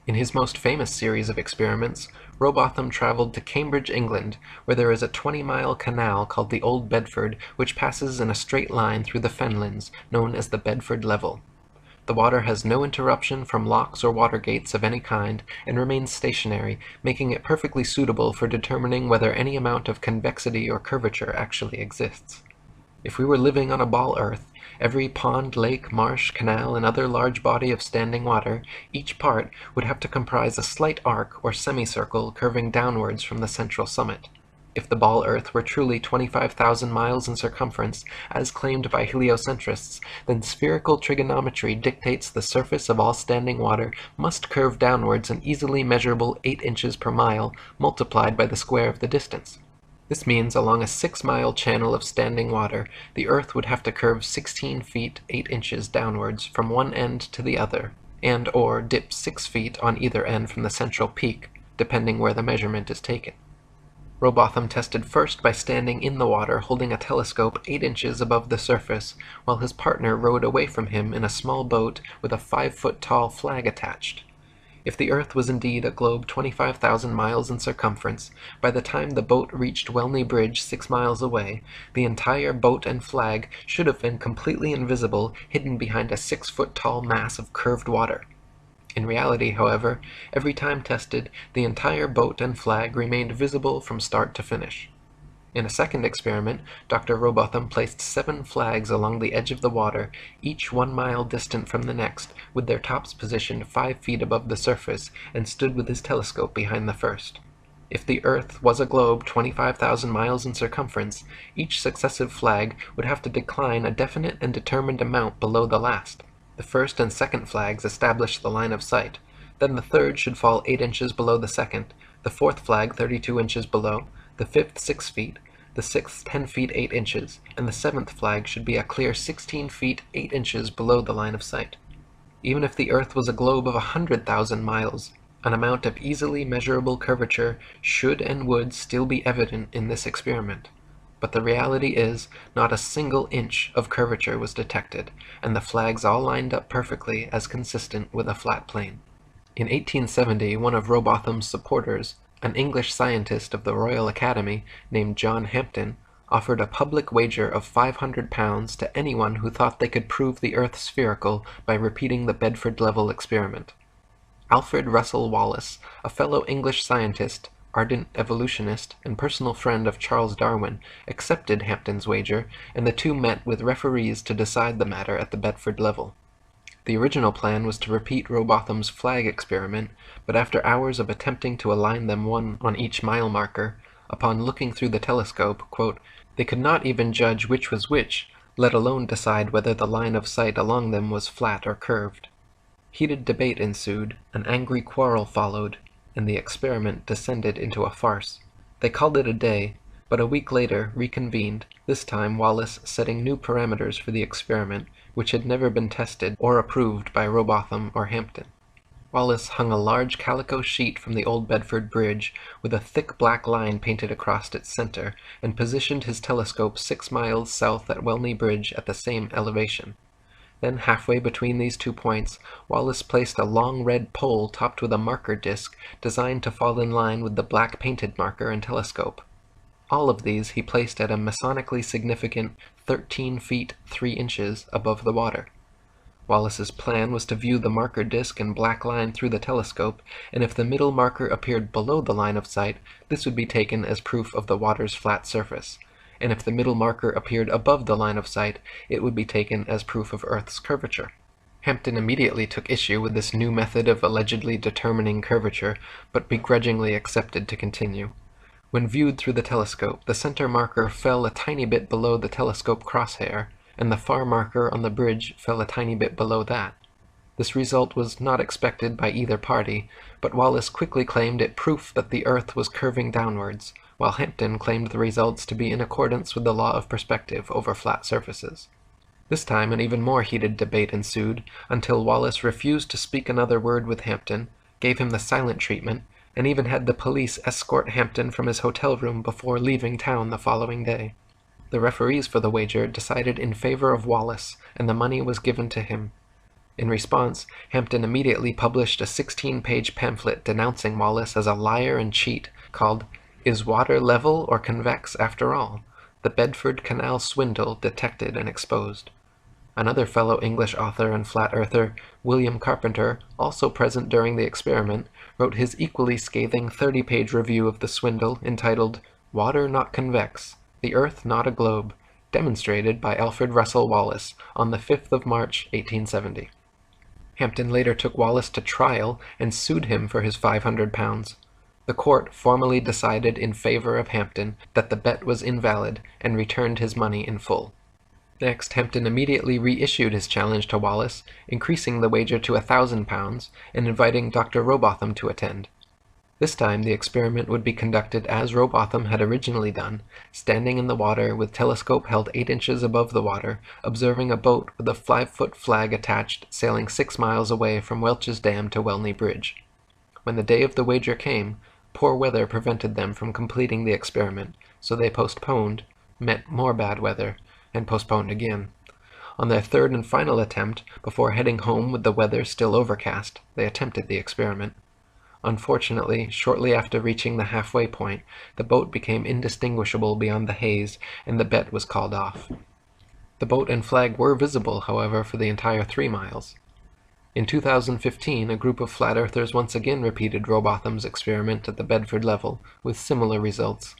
In his most famous series of experiments, Rowbotham traveled to Cambridge, England, where there is a 20-mile canal called the Old Bedford, which passes in a straight line through the fenlands, known as the Bedford Level. The water has no interruption from locks or water gates of any kind, and remains stationary, making it perfectly suitable for determining whether any amount of convexity or curvature actually exists. If we were living on a ball Earth, every pond, lake, marsh, canal, and other large body of standing water, each part would have to comprise a slight arc or semicircle curving downwards from the central summit. If the ball Earth were truly 25,000 miles in circumference, as claimed by heliocentrists, then spherical trigonometry dictates the surface of all standing water must curve downwards an easily measurable 8 inches per mile, multiplied by the square of the distance. This means along a 6-mile channel of standing water, the Earth would have to curve 16 feet 8 inches downwards from one end to the other, and or dip 6 feet on either end from the central peak, depending where the measurement is taken. Rowbotham tested first by standing in the water holding a telescope 8 inches above the surface, while his partner rowed away from him in a small boat with a 5-foot-tall flag attached. If the Earth was indeed a globe 25,000 miles in circumference, by the time the boat reached Welney Bridge 6 miles away, the entire boat and flag should have been completely invisible, hidden behind a 6-foot-tall mass of curved water. In reality, however, every time tested, the entire boat and flag remained visible from start to finish. In a second experiment, Dr. Rowbotham placed 7 flags along the edge of the water, each 1 mile distant from the next, with their tops positioned 5 feet above the surface, and stood with his telescope behind the first. If the Earth was a globe 25,000 miles in circumference, each successive flag would have to decline a definite and determined amount below the last. The first and second flags established the line of sight. Then the third should fall 8 inches below the second, the fourth flag 32 inches below, the fifth 6 feet, the sixth 10 feet 8 inches, and the seventh flag should be a clear 16 feet 8 inches below the line of sight. Even if the Earth was a globe of 100,000 miles, an amount of easily measurable curvature should and would still be evident in this experiment. But the reality is, not a single inch of curvature was detected, and the flags all lined up perfectly as consistent with a flat plane. In 1870, one of Rowbotham's supporters, an English scientist of the Royal Academy named John Hampden, offered a public wager of £500 to anyone who thought they could prove the Earth spherical by repeating the Bedford level experiment. Alfred Russel Wallace, a fellow English scientist, ardent evolutionist, and personal friend of Charles Darwin, accepted Hampden's wager, and the two met with referees to decide the matter at the Bedford level. The original plan was to repeat Rowbotham's flag experiment, but after hours of attempting to align them one on each mile marker, upon looking through the telescope, quote, they could not even judge which was which, let alone decide whether the line of sight along them was flat or curved. Heated debate ensued, an angry quarrel followed, and the experiment descended into a farce. They called it a day, but a week later reconvened, this time Wallace setting new parameters for the experiment, which had never been tested or approved by Rowbotham or Hampden. Wallace hung a large calico sheet from the old Bedford Bridge, with a thick black line painted across its center, and positioned his telescope 6 miles south at Welney Bridge at the same elevation. Then, halfway between these 2 points, Wallace placed a long red pole topped with a marker disc designed to fall in line with the black painted marker and telescope. All of these he placed at a masonically significant 13 feet 3 inches above the water. Wallace's plan was to view the marker disc and black line through the telescope, and if the middle marker appeared below the line of sight, this would be taken as proof of the water's flat surface, and if the middle marker appeared above the line of sight, it would be taken as proof of Earth's curvature. Hampden immediately took issue with this new method of allegedly determining curvature, but begrudgingly accepted to continue. When viewed through the telescope, the center marker fell a tiny bit below the telescope crosshair, and the far marker on the bridge fell a tiny bit below that. This result was not expected by either party, but Wallace quickly claimed it proof that the Earth was curving downwards, while Hampden claimed the results to be in accordance with the law of perspective over flat surfaces. This time an even more heated debate ensued, until Wallace refused to speak another word with Hampden, gave him the silent treatment, and even had the police escort Hampden from his hotel room before leaving town the following day. The referees for the wager decided in favor of Wallace, and the money was given to him. In response, Hampden immediately published a 16-page pamphlet denouncing Wallace as a liar and cheat, called "Is Water Level or Convex After All? The Bedford Canal Swindle Detected and Exposed." Another fellow English author and flat-earther, William Carpenter, also present during the experiment, wrote his equally scathing 30-page review of the swindle entitled "Water Not Convex, the Earth Not a Globe," demonstrated by Alfred Russel Wallace on the 5th of March, 1870. Hampden later took Wallace to trial and sued him for his £500. The court formally decided in favor of Hampton that the bet was invalid and returned his money in full. Next, Hampton immediately reissued his challenge to Wallace, increasing the wager to £1,000 and inviting Dr. Rowbotham to attend. This time the experiment would be conducted as Rowbotham had originally done, standing in the water with telescope held 8 inches above the water, observing a boat with a 5-foot flag attached sailing 6 miles away from Welch's Dam to Welney Bridge. When the day of the wager came, poor weather prevented them from completing the experiment, so they postponed, met more bad weather, and postponed again. On their third and final attempt, before heading home with the weather still overcast, they attempted the experiment. Unfortunately, shortly after reaching the halfway point, the boat became indistinguishable beyond the haze, and the bet was called off. The boat and flag were visible, however, for the entire 3 miles. In 2015, a group of flat earthers once again repeated Rowbotham's experiment at the Bedford level, with similar results.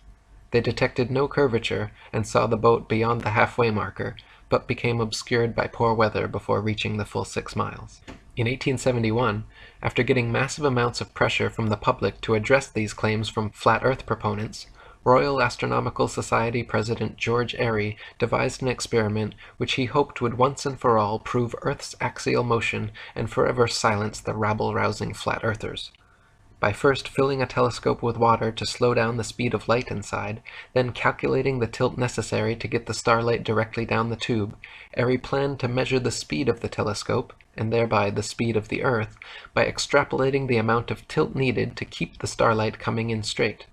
They detected no curvature and saw the boat beyond the halfway marker, but became obscured by poor weather before reaching the full 6 miles. In 1871, after getting massive amounts of pressure from the public to address these claims from flat Earth proponents, Royal Astronomical Society President George Airy devised an experiment which he hoped would once and for all prove Earth's axial motion and forever silence the rabble-rousing flat earthers. By first filling a telescope with water to slow down the speed of light inside, then calculating the tilt necessary to get the starlight directly down the tube, Airy planned to measure the speed of the telescope, and thereby the speed of the Earth, by extrapolating the amount of tilt needed to keep the starlight coming in straight.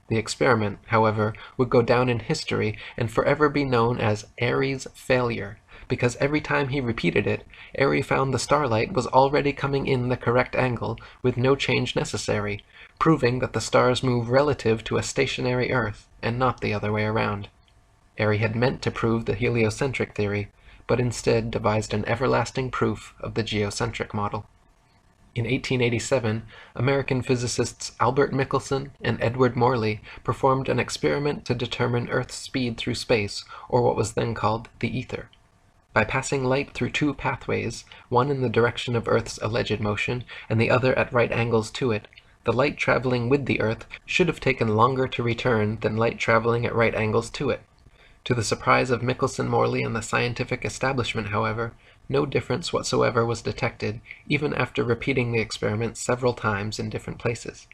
The experiment, however, would go down in history and forever be known as Airy's failure, because every time he repeated it, Airy found the starlight was already coming in the correct angle with no change necessary, proving that the stars move relative to a stationary Earth and not the other way around. Airy had meant to prove the heliocentric theory, but instead devised an everlasting proof of the geocentric model. In 1887, American physicists Albert Michelson and Edward Morley performed an experiment to determine Earth's speed through space, or what was then called the ether. By passing light through 2 pathways, one in the direction of Earth's alleged motion and the other at right angles to it, the light traveling with the Earth should have taken longer to return than light traveling at right angles to it. To the surprise of Michelson, Morley, and the scientific establishment, however, no difference whatsoever was detected, even after repeating the experiment several times in different places.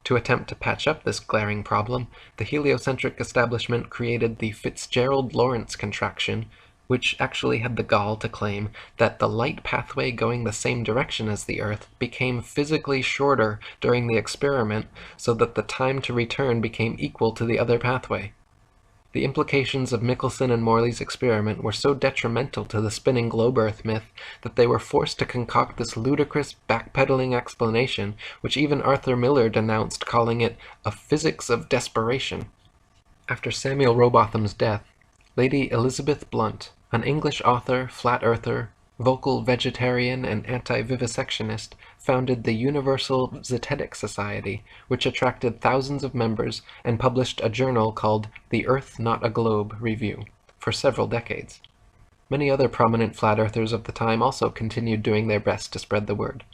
To attempt to patch up this glaring problem, the heliocentric establishment created the Fitzgerald-Lorentz contraction, which actually had the gall to claim that the light pathway going the same direction as the Earth became physically shorter during the experiment so that the time to return became equal to the other pathway. The implications of Michelson and Morley's experiment were so detrimental to the spinning globe Earth myth that they were forced to concoct this ludicrous backpedaling explanation, which even Arthur Miller denounced, calling it a physics of desperation. After Samuel Rowbotham's death, Lady Elizabeth Blunt, an English author, flat earther, vocal vegetarian, and anti-vivisectionist, founded the Universal Zetetic Society, which attracted thousands of members and published a journal called The Earth Not a Globe Review for several decades. Many other prominent flat earthers of the time also continued doing their best to spread the word.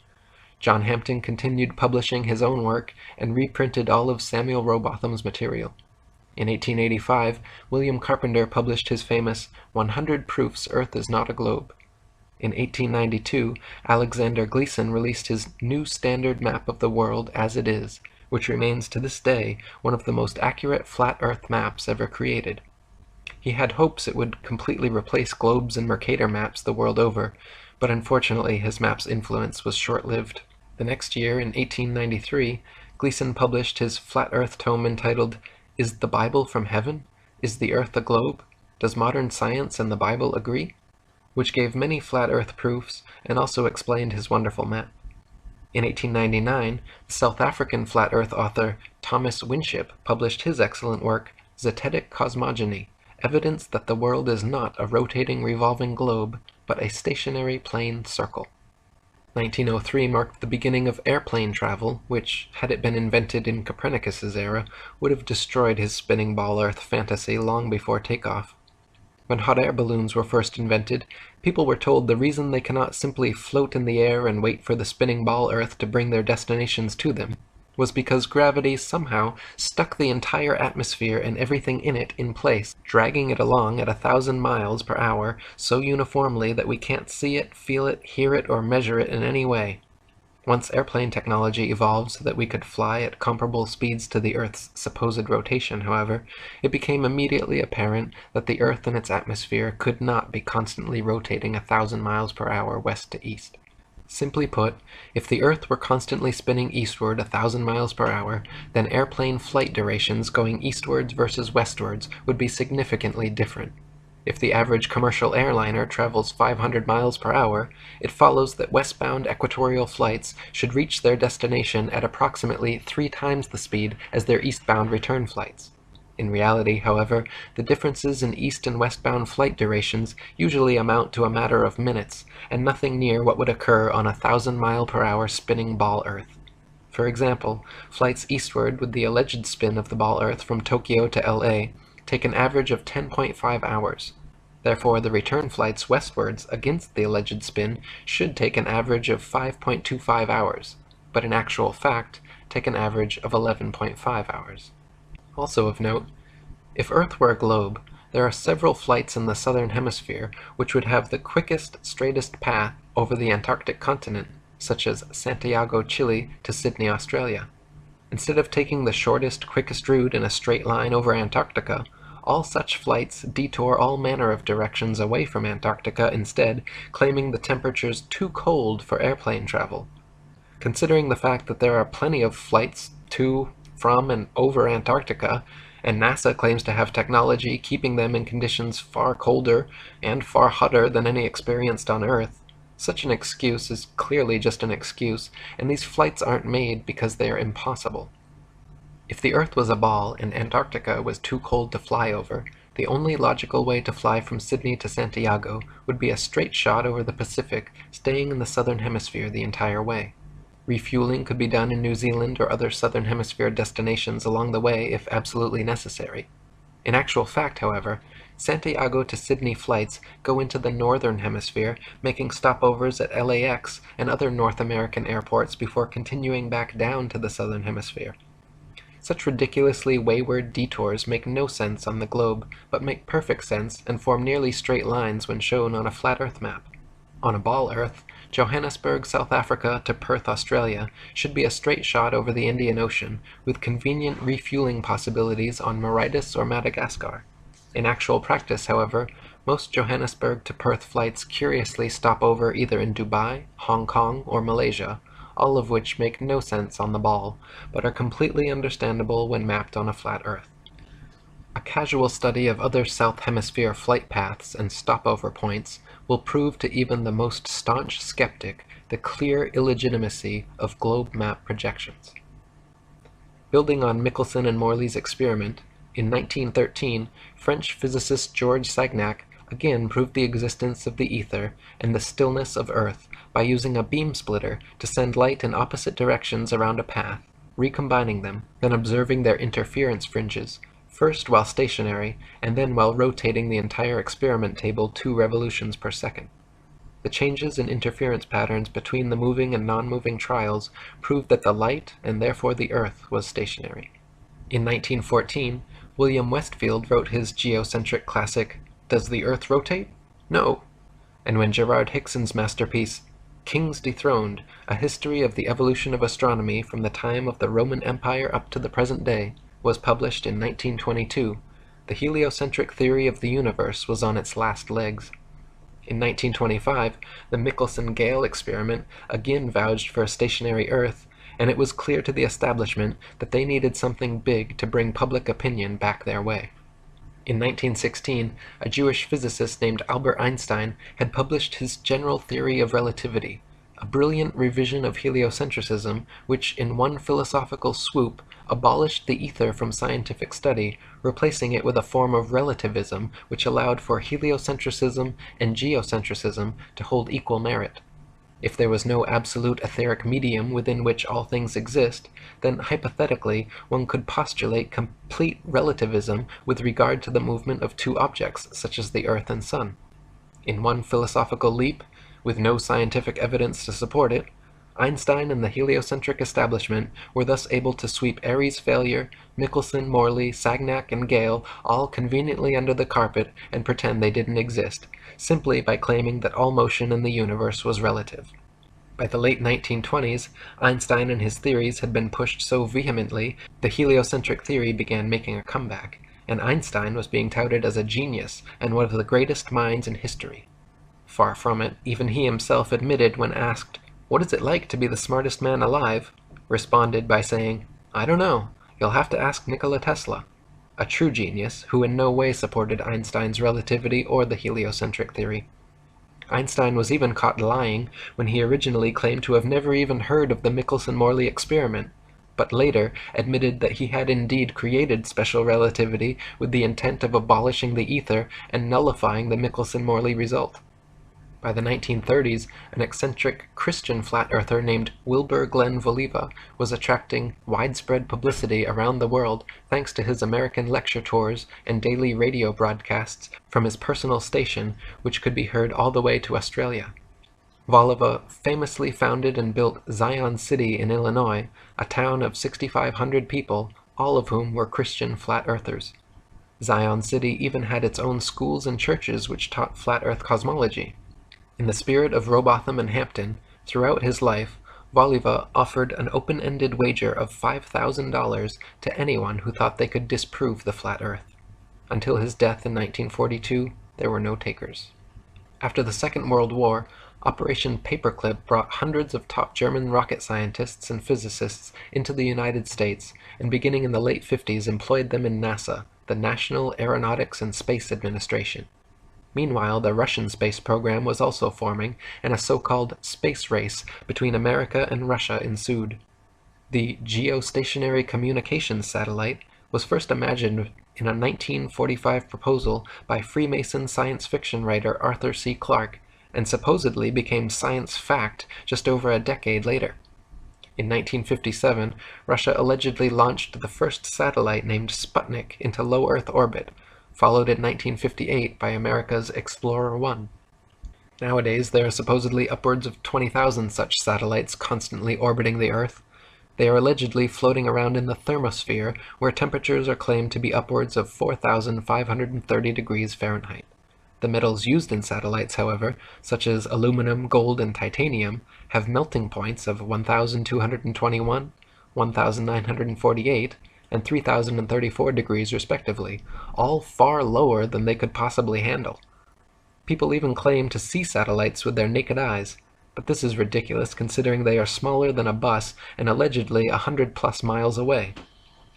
John Hampton continued publishing his own work and reprinted all of Samuel Rowbotham's material. In 1885, William Carpenter published his famous 100 Proofs Earth is Not a Globe. In 1892, Alexander Gleason released his New Standard Map of the World as It Is, which remains to this day one of the most accurate flat Earth maps ever created. He had hopes it would completely replace globes and Mercator maps the world over, but unfortunately his map's influence was short-lived. The next year, in 1893, Gleason published his flat Earth tome entitled Is the Bible from Heaven? Is the Earth a Globe? Does Modern Science and the Bible Agree? Which gave many flat Earth proofs and also explained his wonderful map. In 1899, the South African flat Earth author Thomas Winship published his excellent work, Zetetic Cosmogony, evidence that the world is not a rotating, revolving globe, but a stationary plane circle. 1903 marked the beginning of airplane travel, which, had it been invented in Copernicus's era, would have destroyed his spinning ball Earth fantasy long before takeoff. When hot air balloons were first invented, people were told the reason they cannot simply float in the air and wait for the spinning ball Earth to bring their destinations to them was because gravity somehow stuck the entire atmosphere and everything in it in place, dragging it along at 1,000 miles per hour so uniformly that we can't see it, feel it, hear it, or measure it in any way. Once airplane technology evolved so that we could fly at comparable speeds to the Earth's supposed rotation, however, it became immediately apparent that the Earth and its atmosphere could not be constantly rotating 1,000 miles per hour west to east. Simply put, if the Earth were constantly spinning eastward 1,000 miles per hour, then airplane flight durations going eastwards versus westwards would be significantly different. If the average commercial airliner travels 500 miles per hour, it follows that westbound equatorial flights should reach their destination at approximately 3 times the speed as their eastbound return flights. In reality, however, the differences in east and westbound flight durations usually amount to a matter of minutes, and nothing near what would occur on a 1,000-mile-per-hour spinning ball Earth. For example, flights eastward with the alleged spin of the ball Earth from Tokyo to LA take an average of 10.5 hours. Therefore, the return flights westwards against the alleged spin should take an average of 5.25 hours, but in actual fact, take an average of 11.5 hours. Also of note, if Earth were a globe, there are several flights in the southern hemisphere which would have the quickest, straightest path over the Antarctic continent, such as Santiago, Chile to Sydney, Australia. Instead of taking the shortest, quickest route in a straight line over Antarctica, all such flights detour all manner of directions away from Antarctica instead, claiming the temperature's too cold for airplane travel. Considering the fact that there are plenty of flights to, from, and over Antarctica, and NASA claims to have technology keeping them in conditions far colder and far hotter than any experienced on Earth, such an excuse is clearly just an excuse, and these flights aren't made because they are impossible. If the Earth was a ball and Antarctica was too cold to fly over, the only logical way to fly from Sydney to Santiago would be a straight shot over the Pacific, staying in the southern hemisphere the entire way. Refueling could be done in New Zealand or other southern hemisphere destinations along the way if absolutely necessary. In actual fact, however, Santiago to Sydney flights go into the northern hemisphere, making stopovers at LAX and other North American airports before continuing back down to the southern hemisphere. Such ridiculously wayward detours make no sense on the globe, but make perfect sense and form nearly straight lines when shown on a flat Earth map. On a ball Earth, Johannesburg, South Africa to Perth, Australia should be a straight shot over the Indian Ocean, with convenient refueling possibilities on Mauritius or Madagascar. In actual practice, however, most Johannesburg to Perth flights curiously stop over either in Dubai, Hong Kong, or Malaysia, all of which make no sense on the ball, but are completely understandable when mapped on a flat Earth. A casual study of other South Hemisphere flight paths and stopover points will prove to even the most staunch skeptic the clear illegitimacy of globe map projections. Building on Michelson and Morley's experiment, in 1913, French physicist Georges Sagnac again proved the existence of the ether and the stillness of Earth by using a beam splitter to send light in opposite directions around a path, recombining them, then observing their interference fringes, first while stationary, and then while rotating the entire experiment table 2 revolutions per second. The changes in interference patterns between the moving and non-moving trials proved that the light, and therefore the Earth, was stationary. In 1914, William Westfield wrote his geocentric classic, Does the Earth Rotate? No! And when Gerard Hickson's masterpiece, Kings Dethroned, A History of the Evolution of Astronomy from the Time of the Roman Empire up to the Present Day, was published in 1922, the heliocentric theory of the universe was on its last legs. In 1925, the Michelson-Gale experiment again vouched for a stationary Earth, and it was clear to the establishment that they needed something big to bring public opinion back their way. In 1916, a Jewish physicist named Albert Einstein had published his General Theory of Relativity, a brilliant revision of heliocentrism which, in one philosophical swoop, abolished the ether from scientific study, replacing it with a form of relativism which allowed for heliocentrism and geocentrism to hold equal merit. If there was no absolute etheric medium within which all things exist, then hypothetically one could postulate complete relativism with regard to the movement of 2 objects, such as the Earth and Sun. In one philosophical leap, with no scientific evidence to support it, Einstein and the heliocentric establishment were thus able to sweep Airy's failure, Michelson, Morley, Sagnac, and Gale all conveniently under the carpet and pretend they didn't exist, simply by claiming that all motion in the universe was relative. By the late 1920s, Einstein and his theories had been pushed so vehemently, the heliocentric theory began making a comeback, and Einstein was being touted as a genius and one of the greatest minds in history. Far from it, even he himself admitted when asked, "What is it like to be the smartest man alive?" responded by saying, "I don't know, you'll have to ask Nikola Tesla," a true genius who in no way supported Einstein's relativity or the heliocentric theory. Einstein was even caught lying when he originally claimed to have never even heard of the Michelson-Morley experiment, but later admitted that he had indeed created special relativity with the intent of abolishing the ether and nullifying the Michelson-Morley result. By the 1930s, an eccentric Christian flat-earther named Wilbur Glenn Voliva was attracting widespread publicity around the world thanks to his American lecture tours and daily radio broadcasts from his personal station, which could be heard all the way to Australia. Voliva famously founded and built Zion City in Illinois, a town of 6,500 people, all of whom were Christian flat-earthers. Zion City even had its own schools and churches which taught flat-earth cosmology. In the spirit of Robotham and Hampton, throughout his life, Voliva offered an open-ended wager of $5,000 to anyone who thought they could disprove the flat Earth. Until his death in 1942, there were no takers. After the Second World War, Operation Paperclip brought hundreds of top German rocket scientists and physicists into the United States, and beginning in the late 50s employed them in NASA, the National Aeronautics and Space Administration. Meanwhile, the Russian space program was also forming, and a so-called space race between America and Russia ensued. The geostationary communications satellite was first imagined in a 1945 proposal by Freemason science fiction writer Arthur C. Clarke, and supposedly became science fact just over a decade later. In 1957, Russia allegedly launched the first satellite named Sputnik into low Earth orbit, followed in 1958 by America's Explorer 1. Nowadays, there are supposedly upwards of 20,000 such satellites constantly orbiting the Earth. They are allegedly floating around in the thermosphere, where temperatures are claimed to be upwards of 4,530 degrees Fahrenheit. The metals used in satellites, however, such as aluminum, gold, and titanium, have melting points of 1,221, 1,948, and 3,034 degrees respectively, all far lower than they could possibly handle. People even claim to see satellites with their naked eyes, but this is ridiculous considering they are smaller than a bus and allegedly 100+ miles away.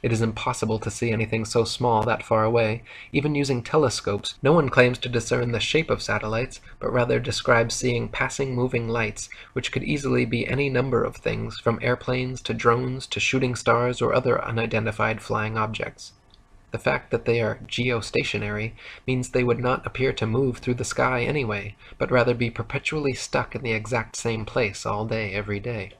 It is impossible to see anything so small that far away. Even using telescopes, no one claims to discern the shape of satellites, but rather describes seeing passing moving lights, which could easily be any number of things, from airplanes to drones to shooting stars or other unidentified flying objects. The fact that they are geostationary means they would not appear to move through the sky anyway, but rather be perpetually stuck in the exact same place all day every day.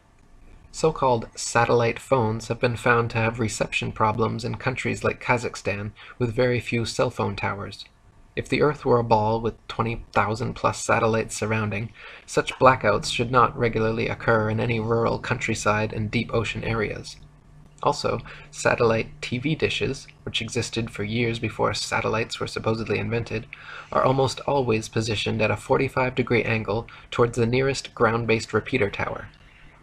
So-called satellite phones have been found to have reception problems in countries like Kazakhstan with very few cell phone towers. If the Earth were a ball with 20,000+ satellites surrounding, such blackouts should not regularly occur in any rural countryside and deep ocean areas. Also, satellite TV dishes, which existed for years before satellites were supposedly invented, are almost always positioned at a 45-degree angle towards the nearest ground-based repeater tower.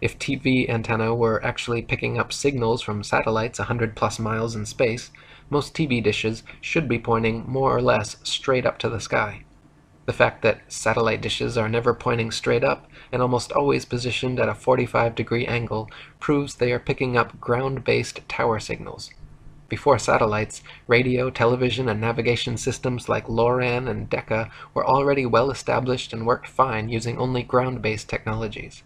If TV antenna were actually picking up signals from satellites 100+ miles in space, most TV dishes should be pointing more or less straight up to the sky. The fact that satellite dishes are never pointing straight up and almost always positioned at a 45-degree angle proves they are picking up ground-based tower signals. Before satellites, radio, television, and navigation systems like LORAN and Decca were already well established and worked fine using only ground-based technologies.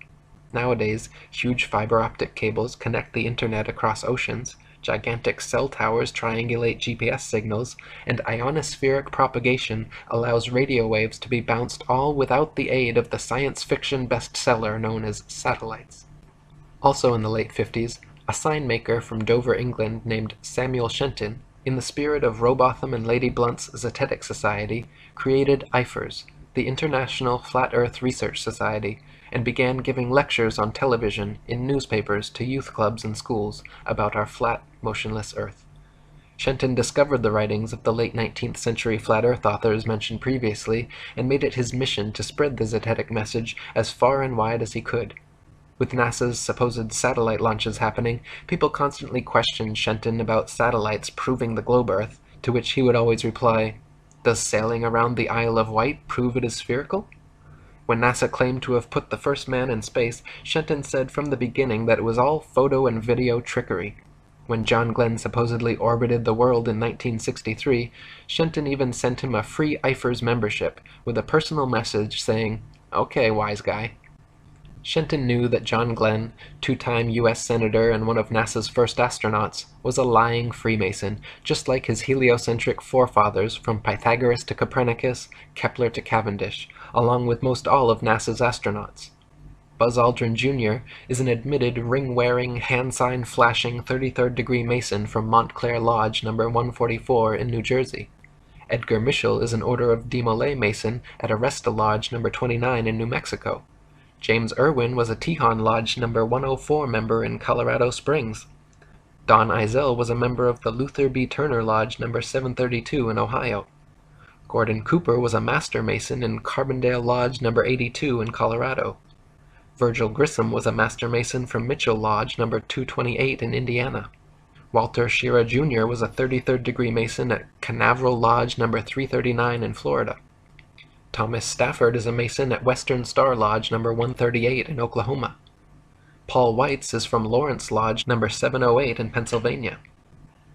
Nowadays, huge fiber optic cables connect the internet across oceans, gigantic cell towers triangulate GPS signals, and ionospheric propagation allows radio waves to be bounced all without the aid of the science fiction bestseller known as satellites. Also in the late 50s, a sign maker from Dover, England named Samuel Shenton, in the spirit of Robotham and Lady Blunt's Zetetic Society, created IFERS, the International Flat Earth Research Society, and began giving lectures on television, in newspapers, to youth clubs and schools about our flat, motionless Earth. Shenton discovered the writings of the late 19th century flat Earth authors mentioned previously and made it his mission to spread the Zetetic message as far and wide as he could. With NASA's supposed satellite launches happening, people constantly questioned Shenton about satellites proving the globe Earth, to which he would always reply, "Does sailing around the Isle of Wight prove it is spherical?" When NASA claimed to have put the first man in space, Shenton said from the beginning that it was all photo and video trickery. When John Glenn supposedly orbited the world in 1963, Shenton even sent him a free IFERS membership with a personal message saying, "Okay, wise guy." Shenton knew that John Glenn, two-time U.S. Senator and one of NASA's first astronauts, was a lying Freemason, just like his heliocentric forefathers from Pythagoras to Copernicus, Kepler to Cavendish, along with most all of NASA's astronauts. Buzz Aldrin Jr. is an admitted ring-wearing, hand-sign-flashing 33rd-degree Mason from Montclair Lodge No. 144 in New Jersey. Edgar Mitchell is an Order of Demolay Mason at Aresta Lodge No. 29 in New Mexico. James Irwin was a Tejon Lodge No. 104 member in Colorado Springs. Don Eisel was a member of the Luther B. Turner Lodge No. 732 in Ohio. Gordon Cooper was a Master Mason in Carbondale Lodge No. 82 in Colorado. Virgil Grissom was a Master Mason from Mitchell Lodge No. 228 in Indiana. Walter Shira Jr. was a 33rd-degree Mason at Canaveral Lodge No. 339 in Florida. Thomas Stafford is a Mason at Western Star Lodge No. 138 in Oklahoma. Paul Weitz is from Lawrence Lodge No. 708 in Pennsylvania.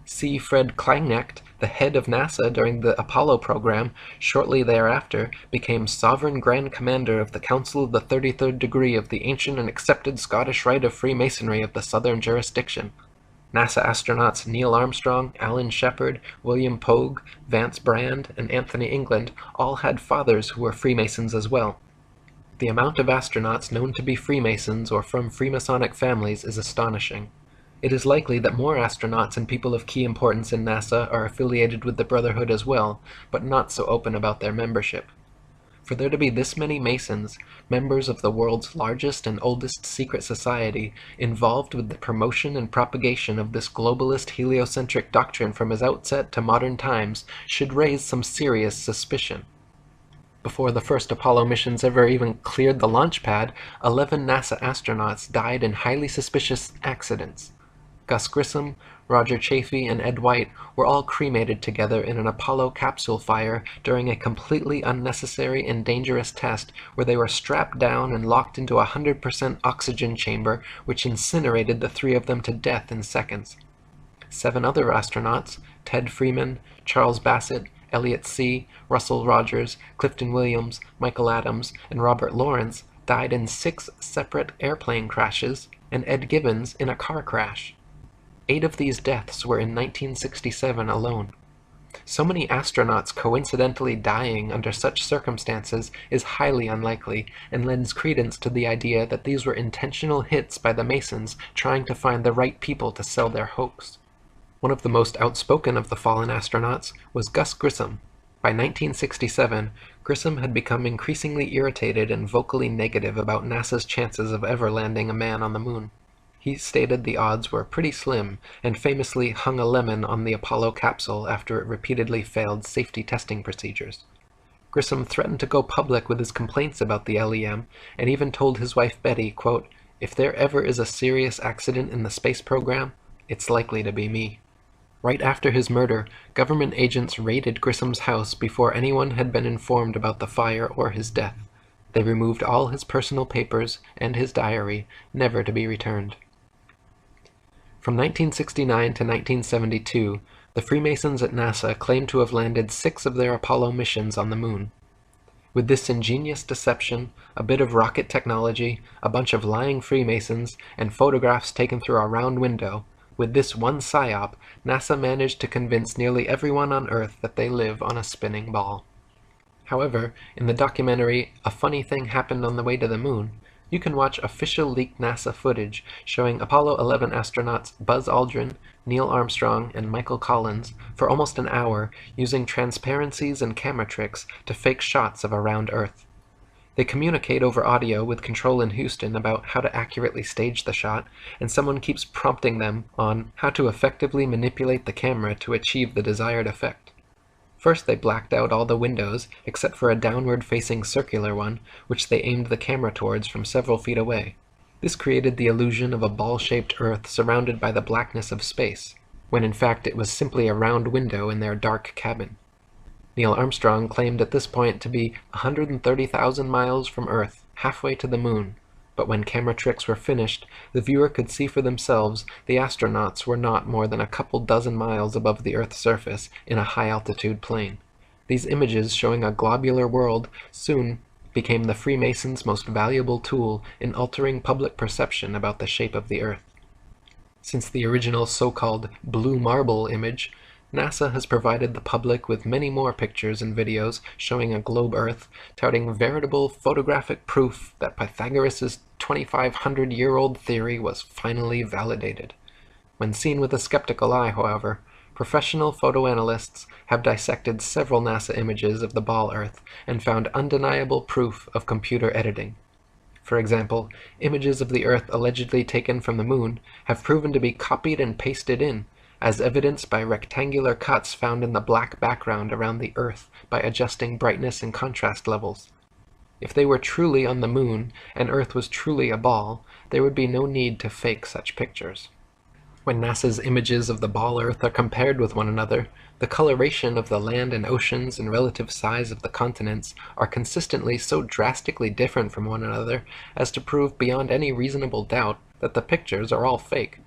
C. Fred Kleinknecht, the head of NASA during the Apollo program, shortly thereafter became Sovereign Grand Commander of the Council of the 33rd Degree of the ancient and accepted Scottish Rite of Freemasonry of the Southern Jurisdiction. NASA astronauts Neil Armstrong, Alan Shepard, William Pogue, Vance Brand, and Anthony England all had fathers who were Freemasons as well. The amount of astronauts known to be Freemasons or from Freemasonic families is astonishing. It is likely that more astronauts and people of key importance in NASA are affiliated with the Brotherhood as well, but not so open about their membership. For there to be this many Masons, members of the world's largest and oldest secret society, involved with the promotion and propagation of this globalist heliocentric doctrine from its outset to modern times, should raise some serious suspicion. Before the first Apollo missions ever even cleared the launch pad, 11 NASA astronauts died in highly suspicious accidents. Gus Grissom, Roger Chaffee, and Ed White were all cremated together in an Apollo capsule fire during a completely unnecessary and dangerous test where they were strapped down and locked into a 100% oxygen chamber which incinerated the three of them to death in seconds. 7 other astronauts, Ted Freeman, Charles Bassett, Elliot See., Russell Rogers, Clifton Williams, Michael Adams, and Robert Lawrence, died in 6 separate airplane crashes, and Ed Gibbons in a car crash. 8 of these deaths were in 1967 alone. So many astronauts coincidentally dying under such circumstances is highly unlikely and lends credence to the idea that these were intentional hits by the Masons trying to find the right people to sell their hoax. One of the most outspoken of the fallen astronauts was Gus Grissom. By 1967, Grissom had become increasingly irritated and vocally negative about NASA's chances of ever landing a man on the moon. He stated the odds were pretty slim, and famously hung a lemon on the Apollo capsule after it repeatedly failed safety testing procedures. Grissom threatened to go public with his complaints about the LEM, and even told his wife Betty, quote, "If there ever is a serious accident in the space program, it's likely to be me." Right after his murder, government agents raided Grissom's house before anyone had been informed about the fire or his death. They removed all his personal papers and his diary, never to be returned. From 1969 to 1972, the Freemasons at NASA claimed to have landed 6 of their Apollo missions on the moon. With this ingenious deception, a bit of rocket technology, a bunch of lying Freemasons, and photographs taken through a round window, with this one psyop, NASA managed to convince nearly everyone on Earth that they live on a spinning ball. However, in the documentary A Funny Thing Happened on the Way to the Moon, you can watch official leaked NASA footage showing Apollo 11 astronauts Buzz Aldrin, Neil Armstrong, and Michael Collins for almost an hour using transparencies and camera tricks to fake shots of a round Earth. They communicate over audio with control in Houston about how to accurately stage the shot, and someone keeps prompting them on how to effectively manipulate the camera to achieve the desired effect. First they blacked out all the windows except for a downward-facing circular one, which they aimed the camera towards from several feet away. This created the illusion of a ball-shaped Earth surrounded by the blackness of space, when in fact it was simply a round window in their dark cabin. Neil Armstrong claimed at this point to be 130,000 miles from Earth, halfway to the Moon, but when camera tricks were finished, the viewer could see for themselves the astronauts were not more than a couple dozen miles above the Earth's surface in a high-altitude plane. These images showing a globular world soon became the Freemasons' most valuable tool in altering public perception about the shape of the Earth. Since the original so-called blue marble image, NASA has provided the public with many more pictures and videos showing a globe Earth, touting veritable photographic proof that Pythagoras' 2,500-year-old theory was finally validated. When seen with a skeptical eye, however, professional photoanalysts have dissected several NASA images of the ball Earth and found undeniable proof of computer editing. For example, images of the Earth allegedly taken from the Moon have proven to be copied and pasted in, as evidenced by rectangular cuts found in the black background around the Earth by adjusting brightness and contrast levels. If they were truly on the Moon, and Earth was truly a ball, there would be no need to fake such pictures. When NASA's images of the ball Earth are compared with one another, the coloration of the land and oceans and relative size of the continents are consistently so drastically different from one another as to prove beyond any reasonable doubt that the pictures are all fake.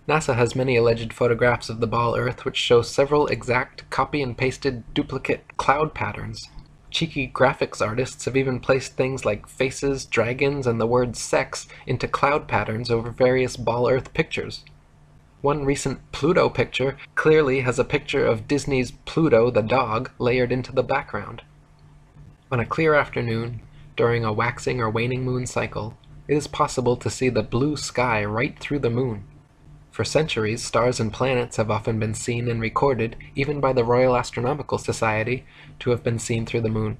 NASA has many alleged photographs of the ball Earth which show several exact copy and pasted duplicate cloud patterns. Cheeky graphics artists have even placed things like faces, dragons, and the word sex into cloud patterns over various ball Earth pictures. One recent Pluto picture clearly has a picture of Disney's Pluto the dog layered into the background. On a clear afternoon, during a waxing or waning moon cycle, it is possible to see the blue sky right through the moon. For centuries, stars and planets have often been seen and recorded, even by the Royal Astronomical Society, to have been seen through the moon.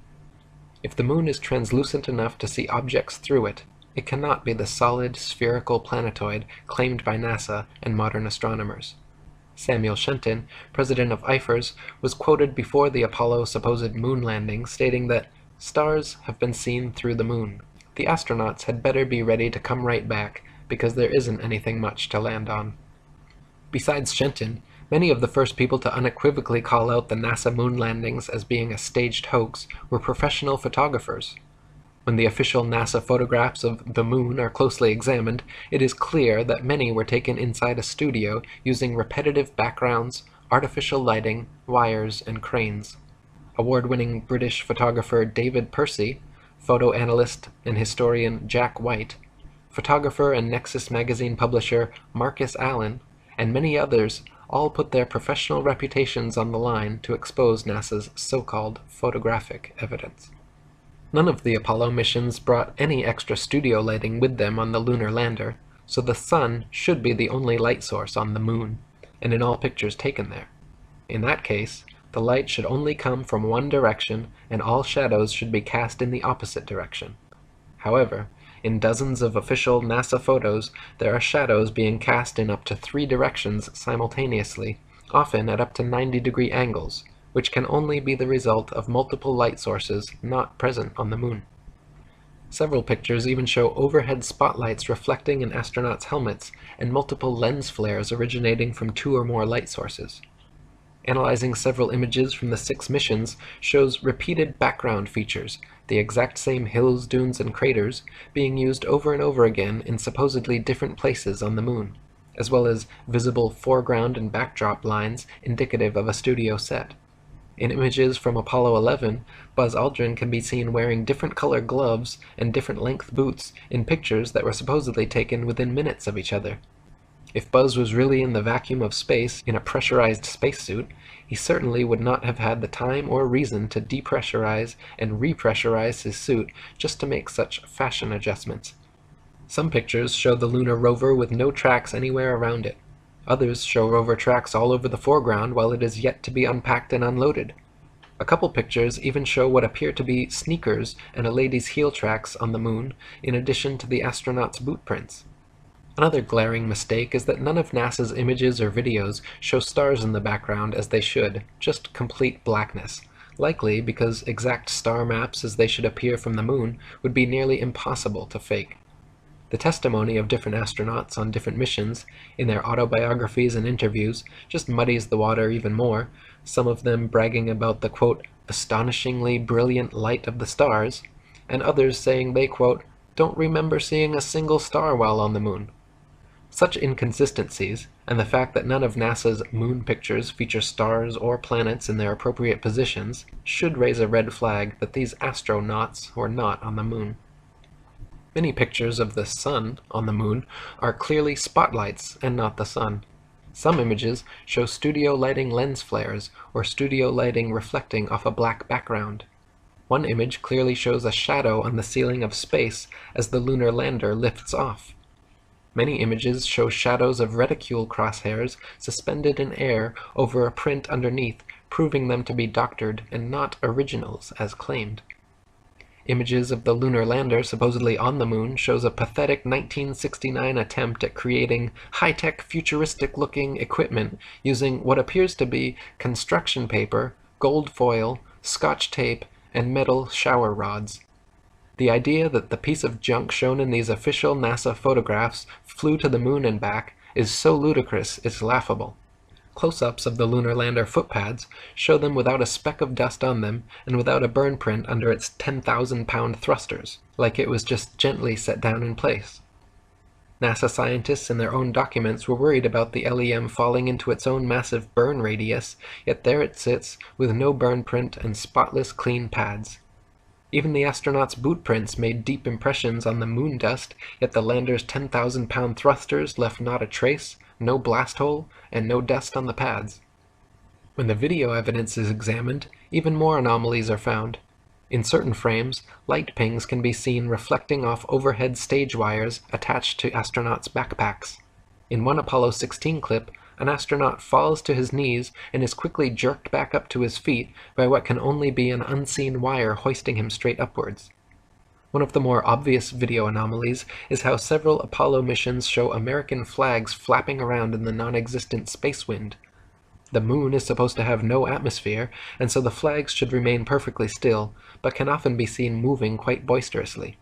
If the moon is translucent enough to see objects through it, it cannot be the solid, spherical planetoid claimed by NASA and modern astronomers. Samuel Shenton, president of IFERS, was quoted before the Apollo supposed moon landing, stating that stars have been seen through the moon. The astronauts had better be ready to come right back, because there isn't anything much to land on. Besides Shenton, many of the first people to unequivocally call out the NASA moon landings as being a staged hoax were professional photographers. When the official NASA photographs of the moon are closely examined, it is clear that many were taken inside a studio using repetitive backgrounds, artificial lighting, wires, and cranes. Award-winning British photographer David Percy, photo analyst and historian Jack White, photographer and Nexus magazine publisher Marcus Allen, and many others all put their professional reputations on the line to expose NASA's so-called photographic evidence. None of the Apollo missions brought any extra studio lighting with them on the lunar lander, so the sun should be the only light source on the moon, and in all pictures taken there. In that case, the light should only come from one direction, and all shadows should be cast in the opposite direction. However, in dozens of official NASA photos, there are shadows being cast in up to 3 directions simultaneously, often at up to 90-degree angles, which can only be the result of multiple light sources not present on the moon. Several pictures even show overhead spotlights reflecting in astronauts' helmets and multiple lens flares originating from 2 or more light sources. Analyzing several images from the 6 missions shows repeated background features, the exact same hills, dunes, and craters, being used over and over again in supposedly different places on the moon, as well as visible foreground and backdrop lines indicative of a studio set. In images from Apollo 11, Buzz Aldrin can be seen wearing different color gloves and different length boots in pictures that were supposedly taken within minutes of each other. If Buzz was really in the vacuum of space in a pressurized spacesuit, he certainly would not have had the time or reason to depressurize and repressurize his suit just to make such fashion adjustments. Some pictures show the lunar rover with no tracks anywhere around it. Others show rover tracks all over the foreground while it is yet to be unpacked and unloaded. A couple pictures even show what appear to be sneakers and a lady's heel tracks on the moon, in addition to the astronauts' boot prints. Another glaring mistake is that none of NASA's images or videos show stars in the background as they should, just complete blackness, likely because exact star maps as they should appear from the moon would be nearly impossible to fake. The testimony of different astronauts on different missions, in their autobiographies and interviews, just muddies the water even more, some of them bragging about the, quote, astonishingly brilliant light of the stars, and others saying they, quote, don't remember seeing a single star while on the moon. Such inconsistencies, and the fact that none of NASA's moon pictures feature stars or planets in their appropriate positions, should raise a red flag that these astronauts were not on the moon. Many pictures of the sun on the moon are clearly spotlights and not the sun. Some images show studio lighting lens flares or studio lighting reflecting off a black background. One image clearly shows a shadow on the ceiling of space as the lunar lander lifts off. Many images show shadows of reticule crosshairs suspended in air over a print underneath, proving them to be doctored and not originals as claimed. Images of the lunar lander supposedly on the moon shows a pathetic 1969 attempt at creating high-tech, futuristic-looking equipment using what appears to be construction paper, gold foil, scotch tape, and metal shower rods. The idea that the piece of junk shown in these official NASA photographs flew to the moon and back is so ludicrous it's laughable. Close-ups of the lunar lander footpads show them without a speck of dust on them and without a burn print under its 10,000-pound thrusters, like it was just gently set down in place. NASA scientists in their own documents were worried about the LEM falling into its own massive burn radius, yet there it sits with no burn print and spotless clean pads. Even the astronauts' boot prints made deep impressions on the moon dust, yet the lander's 10,000-pound thrusters left not a trace, no blast hole, and no dust on the pads. When the video evidence is examined, even more anomalies are found. In certain frames, light pings can be seen reflecting off overhead stage wires attached to astronauts' backpacks. In one Apollo 16 clip, an astronaut falls to his knees and is quickly jerked back up to his feet by what can only be an unseen wire hoisting him straight upwards. One of the more obvious video anomalies is how several Apollo missions show American flags flapping around in the non-existent space wind. The moon is supposed to have no atmosphere, and so the flags should remain perfectly still, but can often be seen moving quite boisterously.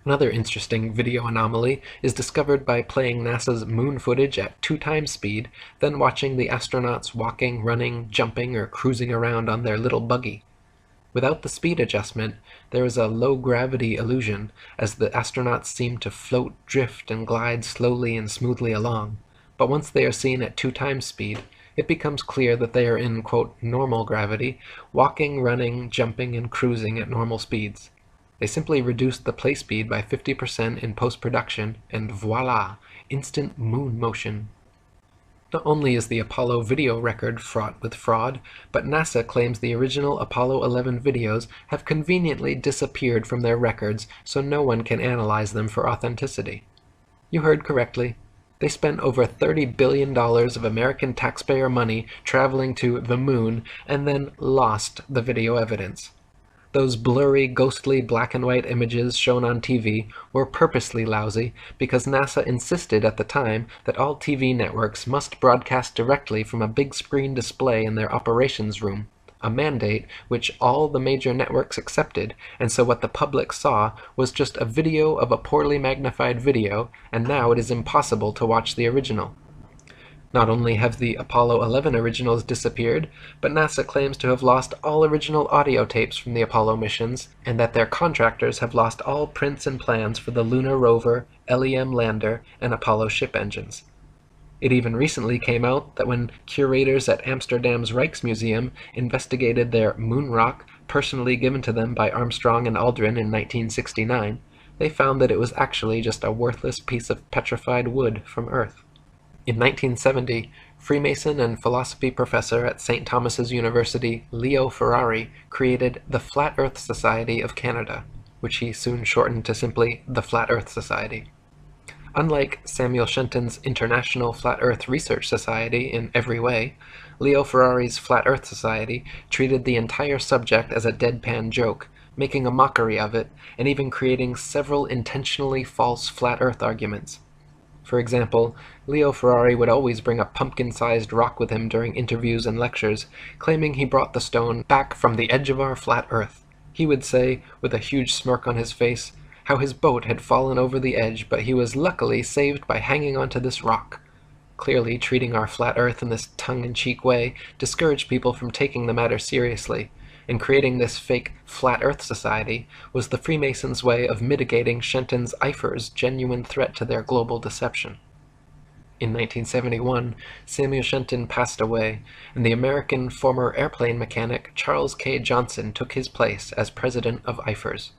Another interesting video anomaly is discovered by playing NASA's moon footage at 2x speed, then watching the astronauts walking, running, jumping, or cruising around on their little buggy. Without the speed adjustment, there is a low-gravity illusion, as the astronauts seem to float, drift, and glide slowly and smoothly along. But once they are seen at 2x speed, it becomes clear that they are in, quote, normal gravity, walking, running, jumping, and cruising at normal speeds. They simply reduced the play speed by 50% in post-production, and voila, instant moon motion. Not only is the Apollo video record fraught with fraud, but NASA claims the original Apollo 11 videos have conveniently disappeared from their records so no one can analyze them for authenticity. You heard correctly. They spent over $30 billion of American taxpayer money traveling to the moon and then lost the video evidence. Those blurry, ghostly black and white images shown on TV were purposely lousy because NASA insisted at the time that all TV networks must broadcast directly from a big screen display in their operations room, a mandate which all the major networks accepted, and so what the public saw was just a video of a poorly magnified video, and now it is impossible to watch the original. Not only have the Apollo 11 originals disappeared, but NASA claims to have lost all original audio tapes from the Apollo missions, and that their contractors have lost all prints and plans for the lunar rover, LEM lander, and Apollo ship engines. It even recently came out that when curators at Amsterdam's Rijksmuseum investigated their moon rock, personally given to them by Armstrong and Aldrin in 1969, they found that it was actually just a worthless piece of petrified wood from Earth. In 1970, Freemason and philosophy professor at St. Thomas's University, Leo Ferrari, created the Flat Earth Society of Canada, which he soon shortened to simply the Flat Earth Society. Unlike Samuel Shenton's International Flat Earth Research Society in every way, Leo Ferrari's Flat Earth Society treated the entire subject as a deadpan joke, making a mockery of it, and even creating several intentionally false flat Earth arguments. For example, Leo Ferrari would always bring a pumpkin-sized rock with him during interviews and lectures, claiming he brought the stone back from the edge of our flat Earth. He would say, with a huge smirk on his face, how his boat had fallen over the edge, but he was luckily saved by hanging onto this rock. Clearly, treating our flat Earth in this tongue-in-cheek way discouraged people from taking the matter seriously, and creating this fake Flat Earth Society was the Freemasons' way of mitigating Shenton's Eifer's genuine threat to their global deception. In 1971, Samuel Shenton passed away, and the American former airplane mechanic Charles K. Johnson took his place as president of Eifer's.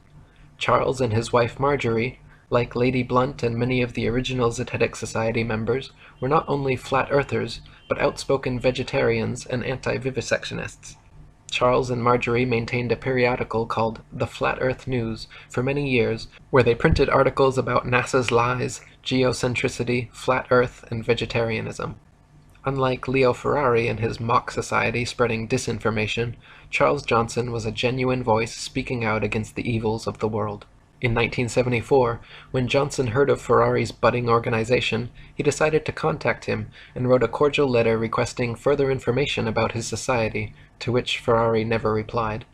Charles and his wife Marjorie, like Lady Blunt and many of the original Zetetic Society members, were not only flat earthers, but outspoken vegetarians and anti-vivisectionists. Charles and Marjorie maintained a periodical called The Flat Earth News for many years, where they printed articles about NASA's lies, geocentricity, flat Earth, and vegetarianism. Unlike Leo Ferrari and his mock society spreading disinformation, Charles Johnson was a genuine voice speaking out against the evils of the world. In 1974, when Johnson heard of Ferrari's budding organization, he decided to contact him and wrote a cordial letter requesting further information about his society, to which Ferrari never replied.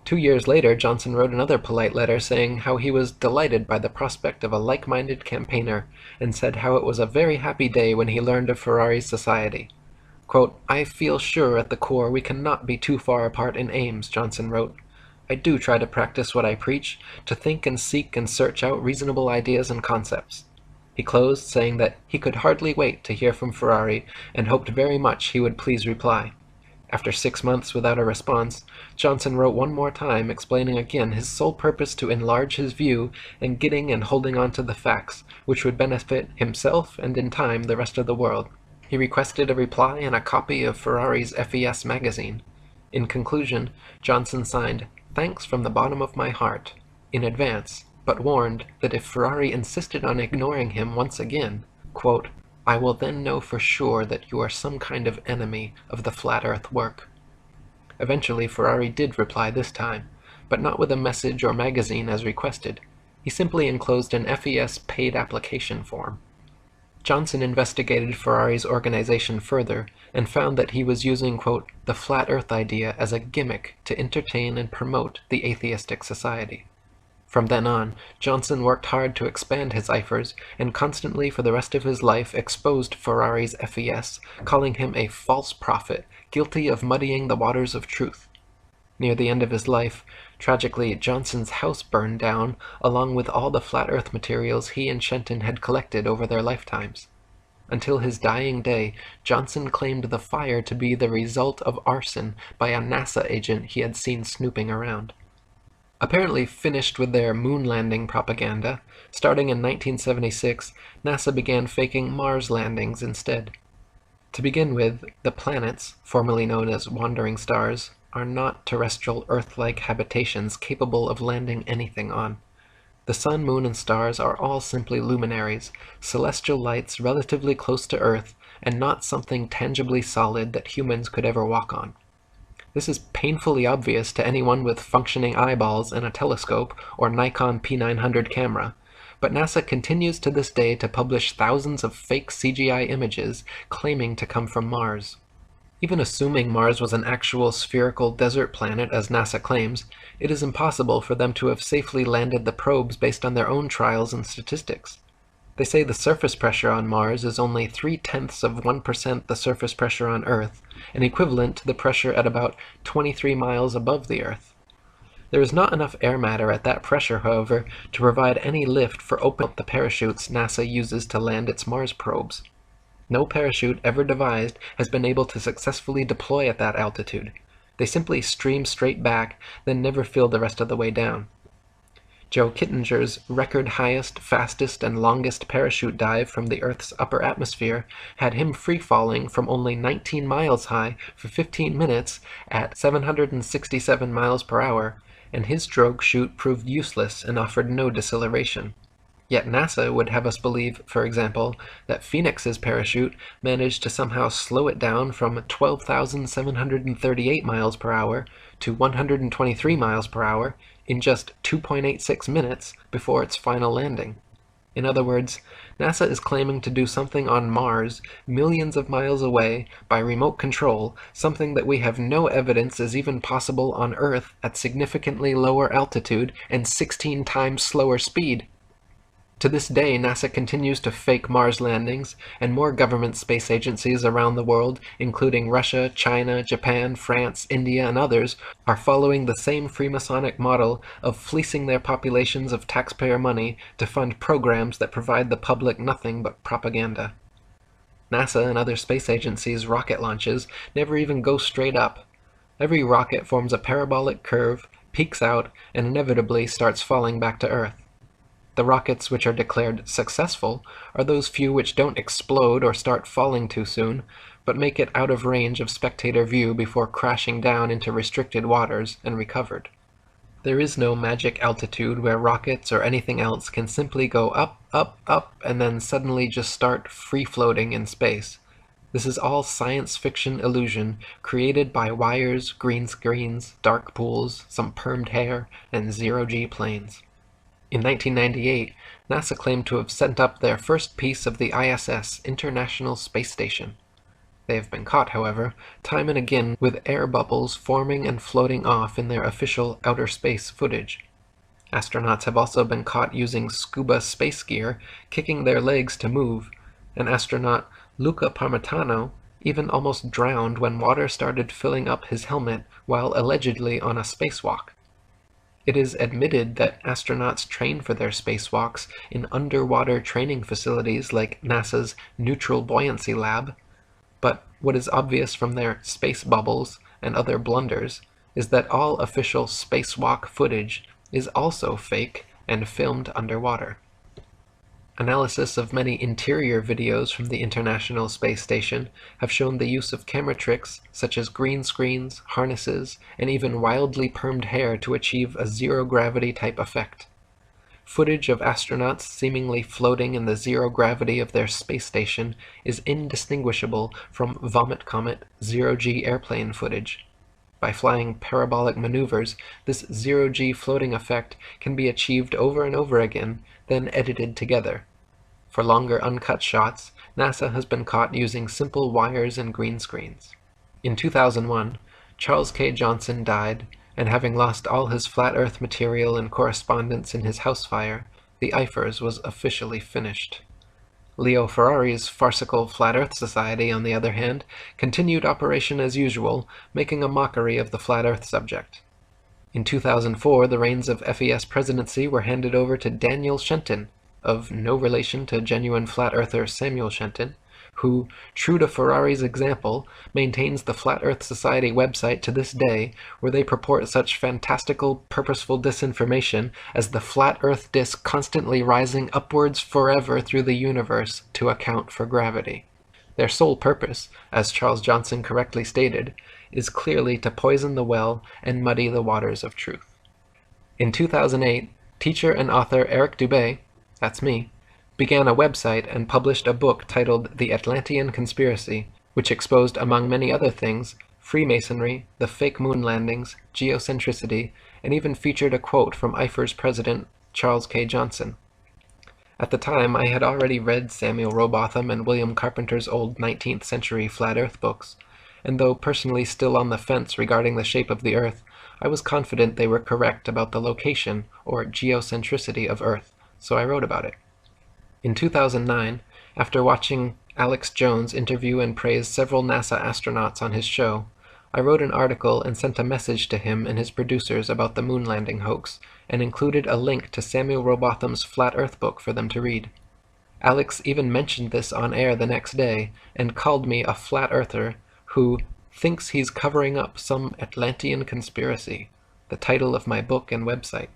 2 years later, Johnson wrote another polite letter saying how he was delighted by the prospect of a like-minded campaigner, and said how it was a very happy day when he learned of Ferrari's society. Quote, "I feel sure at the core we cannot be too far apart in aims," Johnson wrote. "I do try to practice what I preach, to think and seek and search out reasonable ideas and concepts." He closed saying that he could hardly wait to hear from Ferrari and hoped very much he would please reply. After 6 months without a response, Johnson wrote one more time explaining again his sole purpose to enlarge his view and getting and holding on to the facts, which would benefit himself and in time the rest of the world. He requested a reply and a copy of Ferrari's FES magazine. In conclusion, Johnson signed, "Thanks from the bottom of my heart," in advance, but warned that if Ferrari insisted on ignoring him once again, quote, "I will then know for sure that you are some kind of enemy of the flat Earth work." Eventually, Ferrari did reply this time, but not with a message or magazine as requested. He simply enclosed an FES paid application form. Johnson investigated Ferrari's organization further and found that he was using, quote, "the flat Earth idea as a gimmick to entertain and promote the atheistic society." From then on, Johnson worked hard to expand his Eifers and constantly for the rest of his life exposed Ferrari's FES, calling him a false prophet, guilty of muddying the waters of truth. Near the end of his life, tragically, Johnson's house burned down, along with all the flat Earth materials he and Shenton had collected over their lifetimes. Until his dying day, Johnson claimed the fire to be the result of arson by a NASA agent he had seen snooping around. Apparently finished with their moon landing propaganda, starting in 1976, NASA began faking Mars landings instead. To begin with, the planets, formerly known as wandering stars, are not terrestrial Earth-like habitations capable of landing anything on. The sun, moon, and stars are all simply luminaries, celestial lights relatively close to Earth, and not something tangibly solid that humans could ever walk on. This is painfully obvious to anyone with functioning eyeballs and a telescope or Nikon P900 camera, but NASA continues to this day to publish thousands of fake CGI images claiming to come from Mars. Even assuming Mars was an actual spherical desert planet as NASA claims, it is impossible for them to have safely landed the probes based on their own trials and statistics. They say the surface pressure on Mars is only 0.3% of 1% the surface pressure on Earth, and equivalent to the pressure at about 23 miles above the Earth. There is not enough air matter at that pressure, however, to provide any lift for opening up the parachutes NASA uses to land its Mars probes. No parachute ever devised has been able to successfully deploy at that altitude. They simply stream straight back, then never fill the rest of the way down. Joe Kittinger's record highest, fastest, and longest parachute dive from the Earth's upper atmosphere had him free-falling from only 19 miles high for 15 minutes at 767 miles per hour, and his drogue chute proved useless and offered no deceleration. Yet NASA would have us believe, for example, that Phoenix's parachute managed to somehow slow it down from 12,738 miles per hour to 123 miles per hour in just 2.86 minutes before its final landing. In other words, NASA is claiming to do something on Mars millions of miles away by remote control, something that we have no evidence is even possible on Earth at significantly lower altitude and 16 times slower speed. To this day, NASA continues to fake Mars landings, and more government space agencies around the world, including Russia, China, Japan, France, India, and others, are following the same Freemasonic model of fleecing their populations of taxpayer money to fund programs that provide the public nothing but propaganda. NASA and other space agencies' rocket launches never even go straight up. Every rocket forms a parabolic curve, peaks out, and inevitably starts falling back to Earth. The rockets which are declared successful are those few which don't explode or start falling too soon, but make it out of range of spectator view before crashing down into restricted waters and recovered. There is no magic altitude where rockets or anything else can simply go up, up, up, and then suddenly just start free-floating in space. This is all science fiction illusion created by wires, green screens, dark pools, some permed hair, and zero-G planes. In 1998, NASA claimed to have sent up their first piece of the ISS, International Space Station. They have been caught, however, time and again with air bubbles forming and floating off in their official outer space footage. Astronauts have also been caught using scuba space gear, kicking their legs to move, and astronaut Luca Parmitano even almost drowned when water started filling up his helmet while allegedly on a spacewalk. It is admitted that astronauts train for their spacewalks in underwater training facilities like NASA's Neutral Buoyancy Lab, but what is obvious from their space bubbles and other blunders is that all official spacewalk footage is also fake and filmed underwater. Analysis of many interior videos from the International Space Station have shown the use of camera tricks such as green screens, harnesses, and even wildly permed hair to achieve a zero-gravity type effect. Footage of astronauts seemingly floating in the zero gravity of their space station is indistinguishable from Vomit Comet zero-G airplane footage. By flying parabolic maneuvers, this zero-G floating effect can be achieved over and over again, then edited together. For longer uncut shots, NASA has been caught using simple wires and green screens. In 2001, Charles K. Johnson died, and having lost all his flat Earth material and correspondence in his house fire, the IFERS was officially finished. Leo Ferrari's farcical Flat Earth Society, on the other hand, continued operation as usual, making a mockery of the Flat Earth subject. In 2004, the reins of FES presidency were handed over to Daniel Shenton, of no relation to genuine Flat Earther Samuel Shenton, who, true to Ferrari's example, maintains the Flat Earth Society website to this day, where they purport such fantastical, purposeful disinformation as the flat Earth disk constantly rising upwards forever through the universe to account for gravity. Their sole purpose, as Charles Johnson correctly stated, is clearly to poison the well and muddy the waters of truth. In 2008, teacher and author Eric Dubay, that's me, began a website and published a book titled The Atlantean Conspiracy, which exposed, among many other things, Freemasonry, the fake moon landings, geocentricity, and even featured a quote from IFER's president, Charles K. Johnson. At the time, I had already read Samuel Rowbotham and William Carpenter's old 19th century Flat Earth books, and though personally still on the fence regarding the shape of the Earth, I was confident they were correct about the location, or geocentricity, of Earth, so I wrote about it. In 2009, after watching Alex Jones interview and praise several NASA astronauts on his show, I wrote an article and sent a message to him and his producers about the moon landing hoax, and included a link to Samuel Rowbotham's Flat Earth book for them to read. Alex even mentioned this on air the next day, and called me a flat earther who thinks he's covering up some Atlantean conspiracy, the title of my book and website.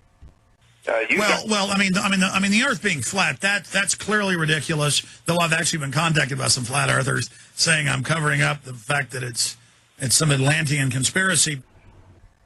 The Earth being flat, that's clearly ridiculous. Though I've actually been contacted by some flat earthers saying I'm covering up the fact that it's some Atlantean conspiracy.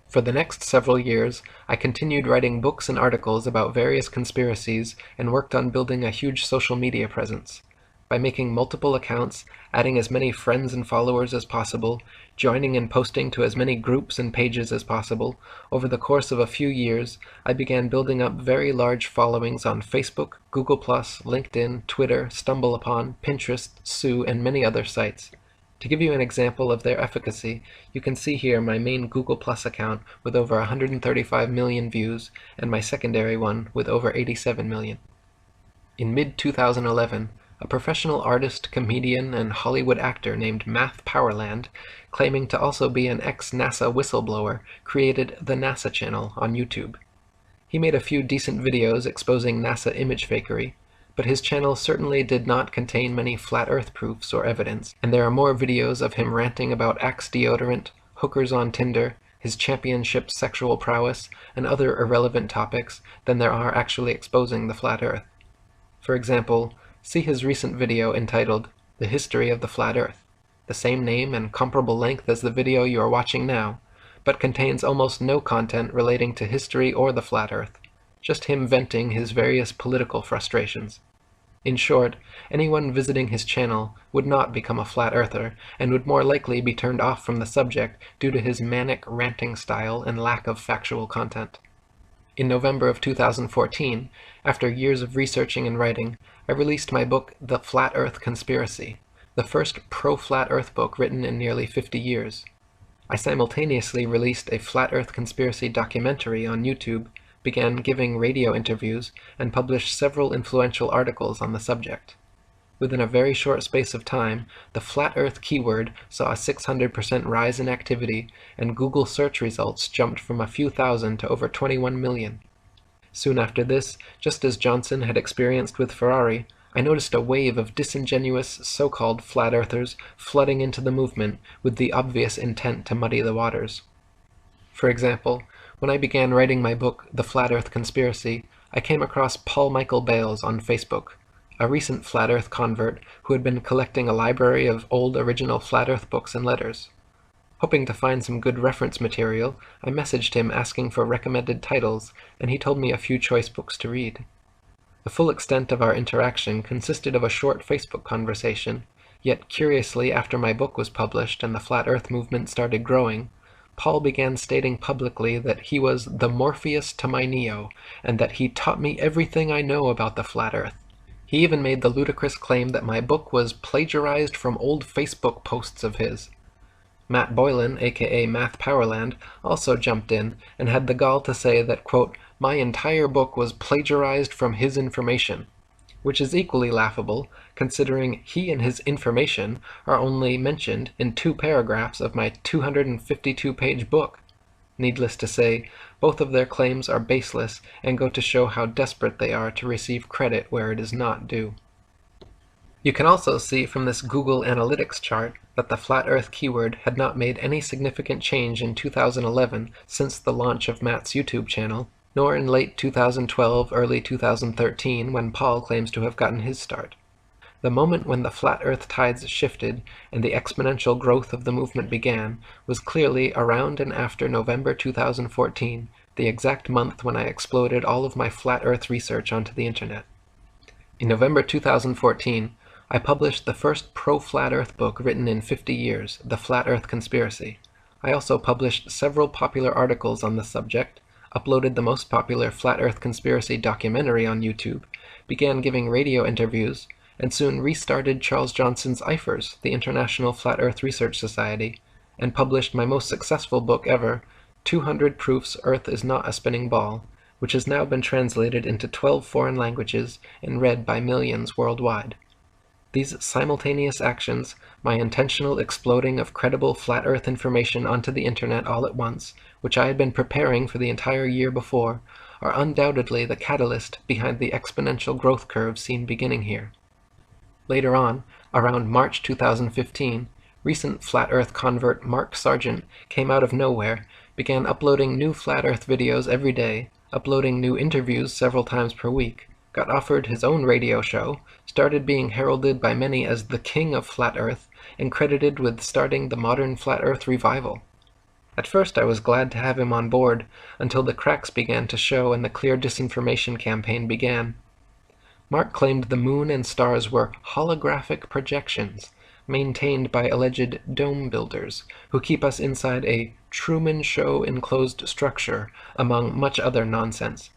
For the next several years, I continued writing books and articles about various conspiracies and worked on building a huge social media presence. By making multiple accounts, adding as many friends and followers as possible, joining and posting to as many groups and pages as possible, over the course of a few years, I began building up very large followings on Facebook, Google+, LinkedIn, Twitter, StumbleUpon, Pinterest, Sue, and many other sites. To give you an example of their efficacy, you can see here my main Google Plus account with over 135 million views and my secondary one with over 87 million. In mid-2011, a professional artist, comedian, and Hollywood actor named Math Powerland, claiming to also be an ex-NASA whistleblower, created the NASA channel on YouTube. He made a few decent videos exposing NASA image fakery, but his channel certainly did not contain many flat earth proofs or evidence, and there are more videos of him ranting about Axe deodorant, hookers on Tinder, his championship sexual prowess, and other irrelevant topics than there are actually exposing the flat earth. For example, see his recent video entitled The History of the Flat Earth, the same name and comparable length as the video you are watching now, but contains almost no content relating to history or the flat earth, just him venting his various political frustrations. In short, anyone visiting his channel would not become a flat earther and would more likely be turned off from the subject due to his manic ranting style and lack of factual content. In November of 2014, after years of researching and writing, I released my book The Flat Earth Conspiracy, the first pro-flat earth book written in nearly 50 years. I simultaneously released a flat earth conspiracy documentary on YouTube, began giving radio interviews, and published several influential articles on the subject. Within a very short space of time, the flat earth keyword saw a 600% rise in activity, and Google search results jumped from a few thousand to over 21 million. Soon after this, just as Johnson had experienced with Ferrari, I noticed a wave of disingenuous so-called flat earthers flooding into the movement with the obvious intent to muddy the waters. For example, when I began writing my book, The Flat Earth Conspiracy, I came across Paul Michael Bales on Facebook, a recent flat earth convert who had been collecting a library of old original flat earth books and letters. Hoping to find some good reference material, I messaged him asking for recommended titles, and he told me a few choice books to read. The full extent of our interaction consisted of a short Facebook conversation, yet curiously after my book was published and the flat earth movement started growing, Paul began stating publicly that he was the Morpheus to my Neo, and that he taught me everything I know about the flat earth. He even made the ludicrous claim that my book was plagiarized from old Facebook posts of his. Matt Boylan, aka Math Powerland, also jumped in and had the gall to say that, quote, my entire book was plagiarized from his information, which is equally laughable considering he and his information are only mentioned in 2 paragraphs of my 252-page book. Needless to say, both of their claims are baseless and go to show how desperate they are to receive credit where it is not due. You can also see from this Google Analytics chart that the flat earth keyword had not made any significant change in 2011 since the launch of Matt's YouTube channel, nor in late 2012, early 2013 when Paul claims to have gotten his start. The moment when the flat earth tides shifted and the exponential growth of the movement began was clearly around and after November 2014, the exact month when I exploded all of my flat earth research onto the internet. In November 2014, I published the first pro-flat earth book written in 50 years, The Flat Earth Conspiracy. I also published several popular articles on the subject, uploaded the most popular flat earth conspiracy documentary on YouTube, began giving radio interviews, and soon restarted Charles Johnson's IFERS, the International Flat Earth Research Society, and published my most successful book ever, 200 Proofs Earth is Not a Spinning Ball, which has now been translated into 12 foreign languages and read by millions worldwide. These simultaneous actions, my intentional exploding of credible flat earth information onto the internet all at once, which I had been preparing for the entire year before, are undoubtedly the catalyst behind the exponential growth curve seen beginning here. Later on, around March 2015, recent flat earth convert Mark Sargent came out of nowhere, began uploading new flat earth videos every day, uploading new interviews several times per week, got offered his own radio show, started being heralded by many as the king of flat earth, and credited with starting the modern flat earth revival. At first I was glad to have him on board, until the cracks began to show and the clear disinformation campaign began. Mark claimed the moon and stars were holographic projections, maintained by alleged dome builders, who keep us inside a Truman Show enclosed structure, among much other nonsense.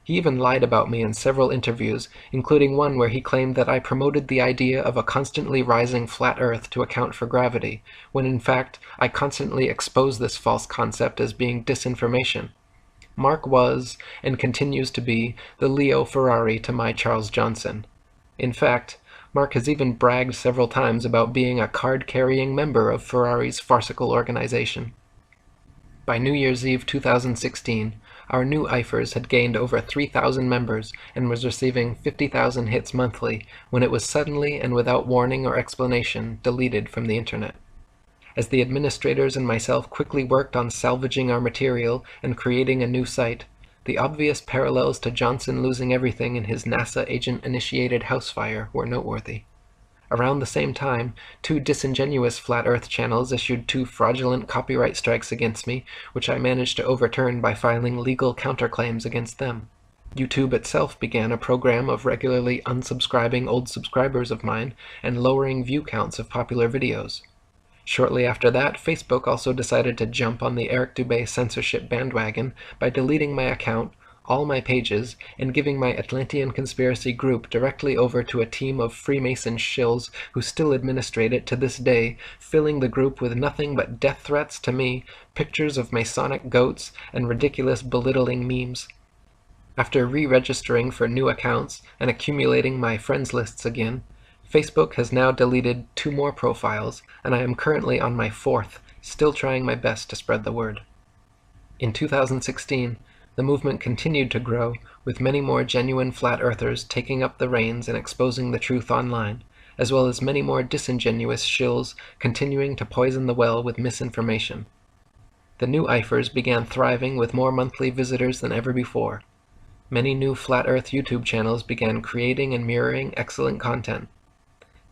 He even lied about me in several interviews, including one where he claimed that I promoted the idea of a constantly rising flat Earth to account for gravity, when in fact I constantly expose this false concept as being disinformation. Mark was, and continues to be, the Leo Ferrari to my Charles Johnson. In fact, Mark has even bragged several times about being a card-carrying member of Ferrari's farcical organization. By New Year's Eve 2016, our new IFERS had gained over 3,000 members and was receiving 50,000 hits monthly when it was suddenly and without warning or explanation deleted from the internet. As the administrators and myself quickly worked on salvaging our material and creating a new site, the obvious parallels to Johnson losing everything in his NASA agent-initiated house fire were noteworthy. Around the same time, two disingenuous Flat Earth channels issued two fraudulent copyright strikes against me, which I managed to overturn by filing legal counterclaims against them. YouTube itself began a program of regularly unsubscribing old subscribers of mine and lowering view counts of popular videos. Shortly after that, Facebook also decided to jump on the Eric Dubay censorship bandwagon by deleting my account, all my pages, and giving my Atlantean Conspiracy group directly over to a team of Freemason shills who still administrate it to this day, filling the group with nothing but death threats to me, pictures of Masonic goats, and ridiculous belittling memes. After re-registering for new accounts and accumulating my friends lists again, Facebook has now deleted 2 more profiles, and I am currently on my 4th, still trying my best to spread the word. In 2016, the movement continued to grow, with many more genuine flat earthers taking up the reins and exposing the truth online, as well as many more disingenuous shills continuing to poison the well with misinformation. The new IFERS began thriving with more monthly visitors than ever before. Many new Flat Earth YouTube channels began creating and mirroring excellent content.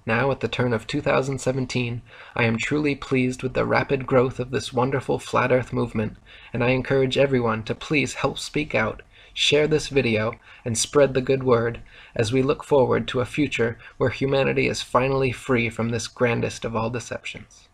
Now, at the turn of 2017, I am truly pleased with the rapid growth of this wonderful Flat Earth movement, and I encourage everyone to please help speak out, share this video, and spread the good word, as we look forward to a future where humanity is finally free from this grandest of all deceptions.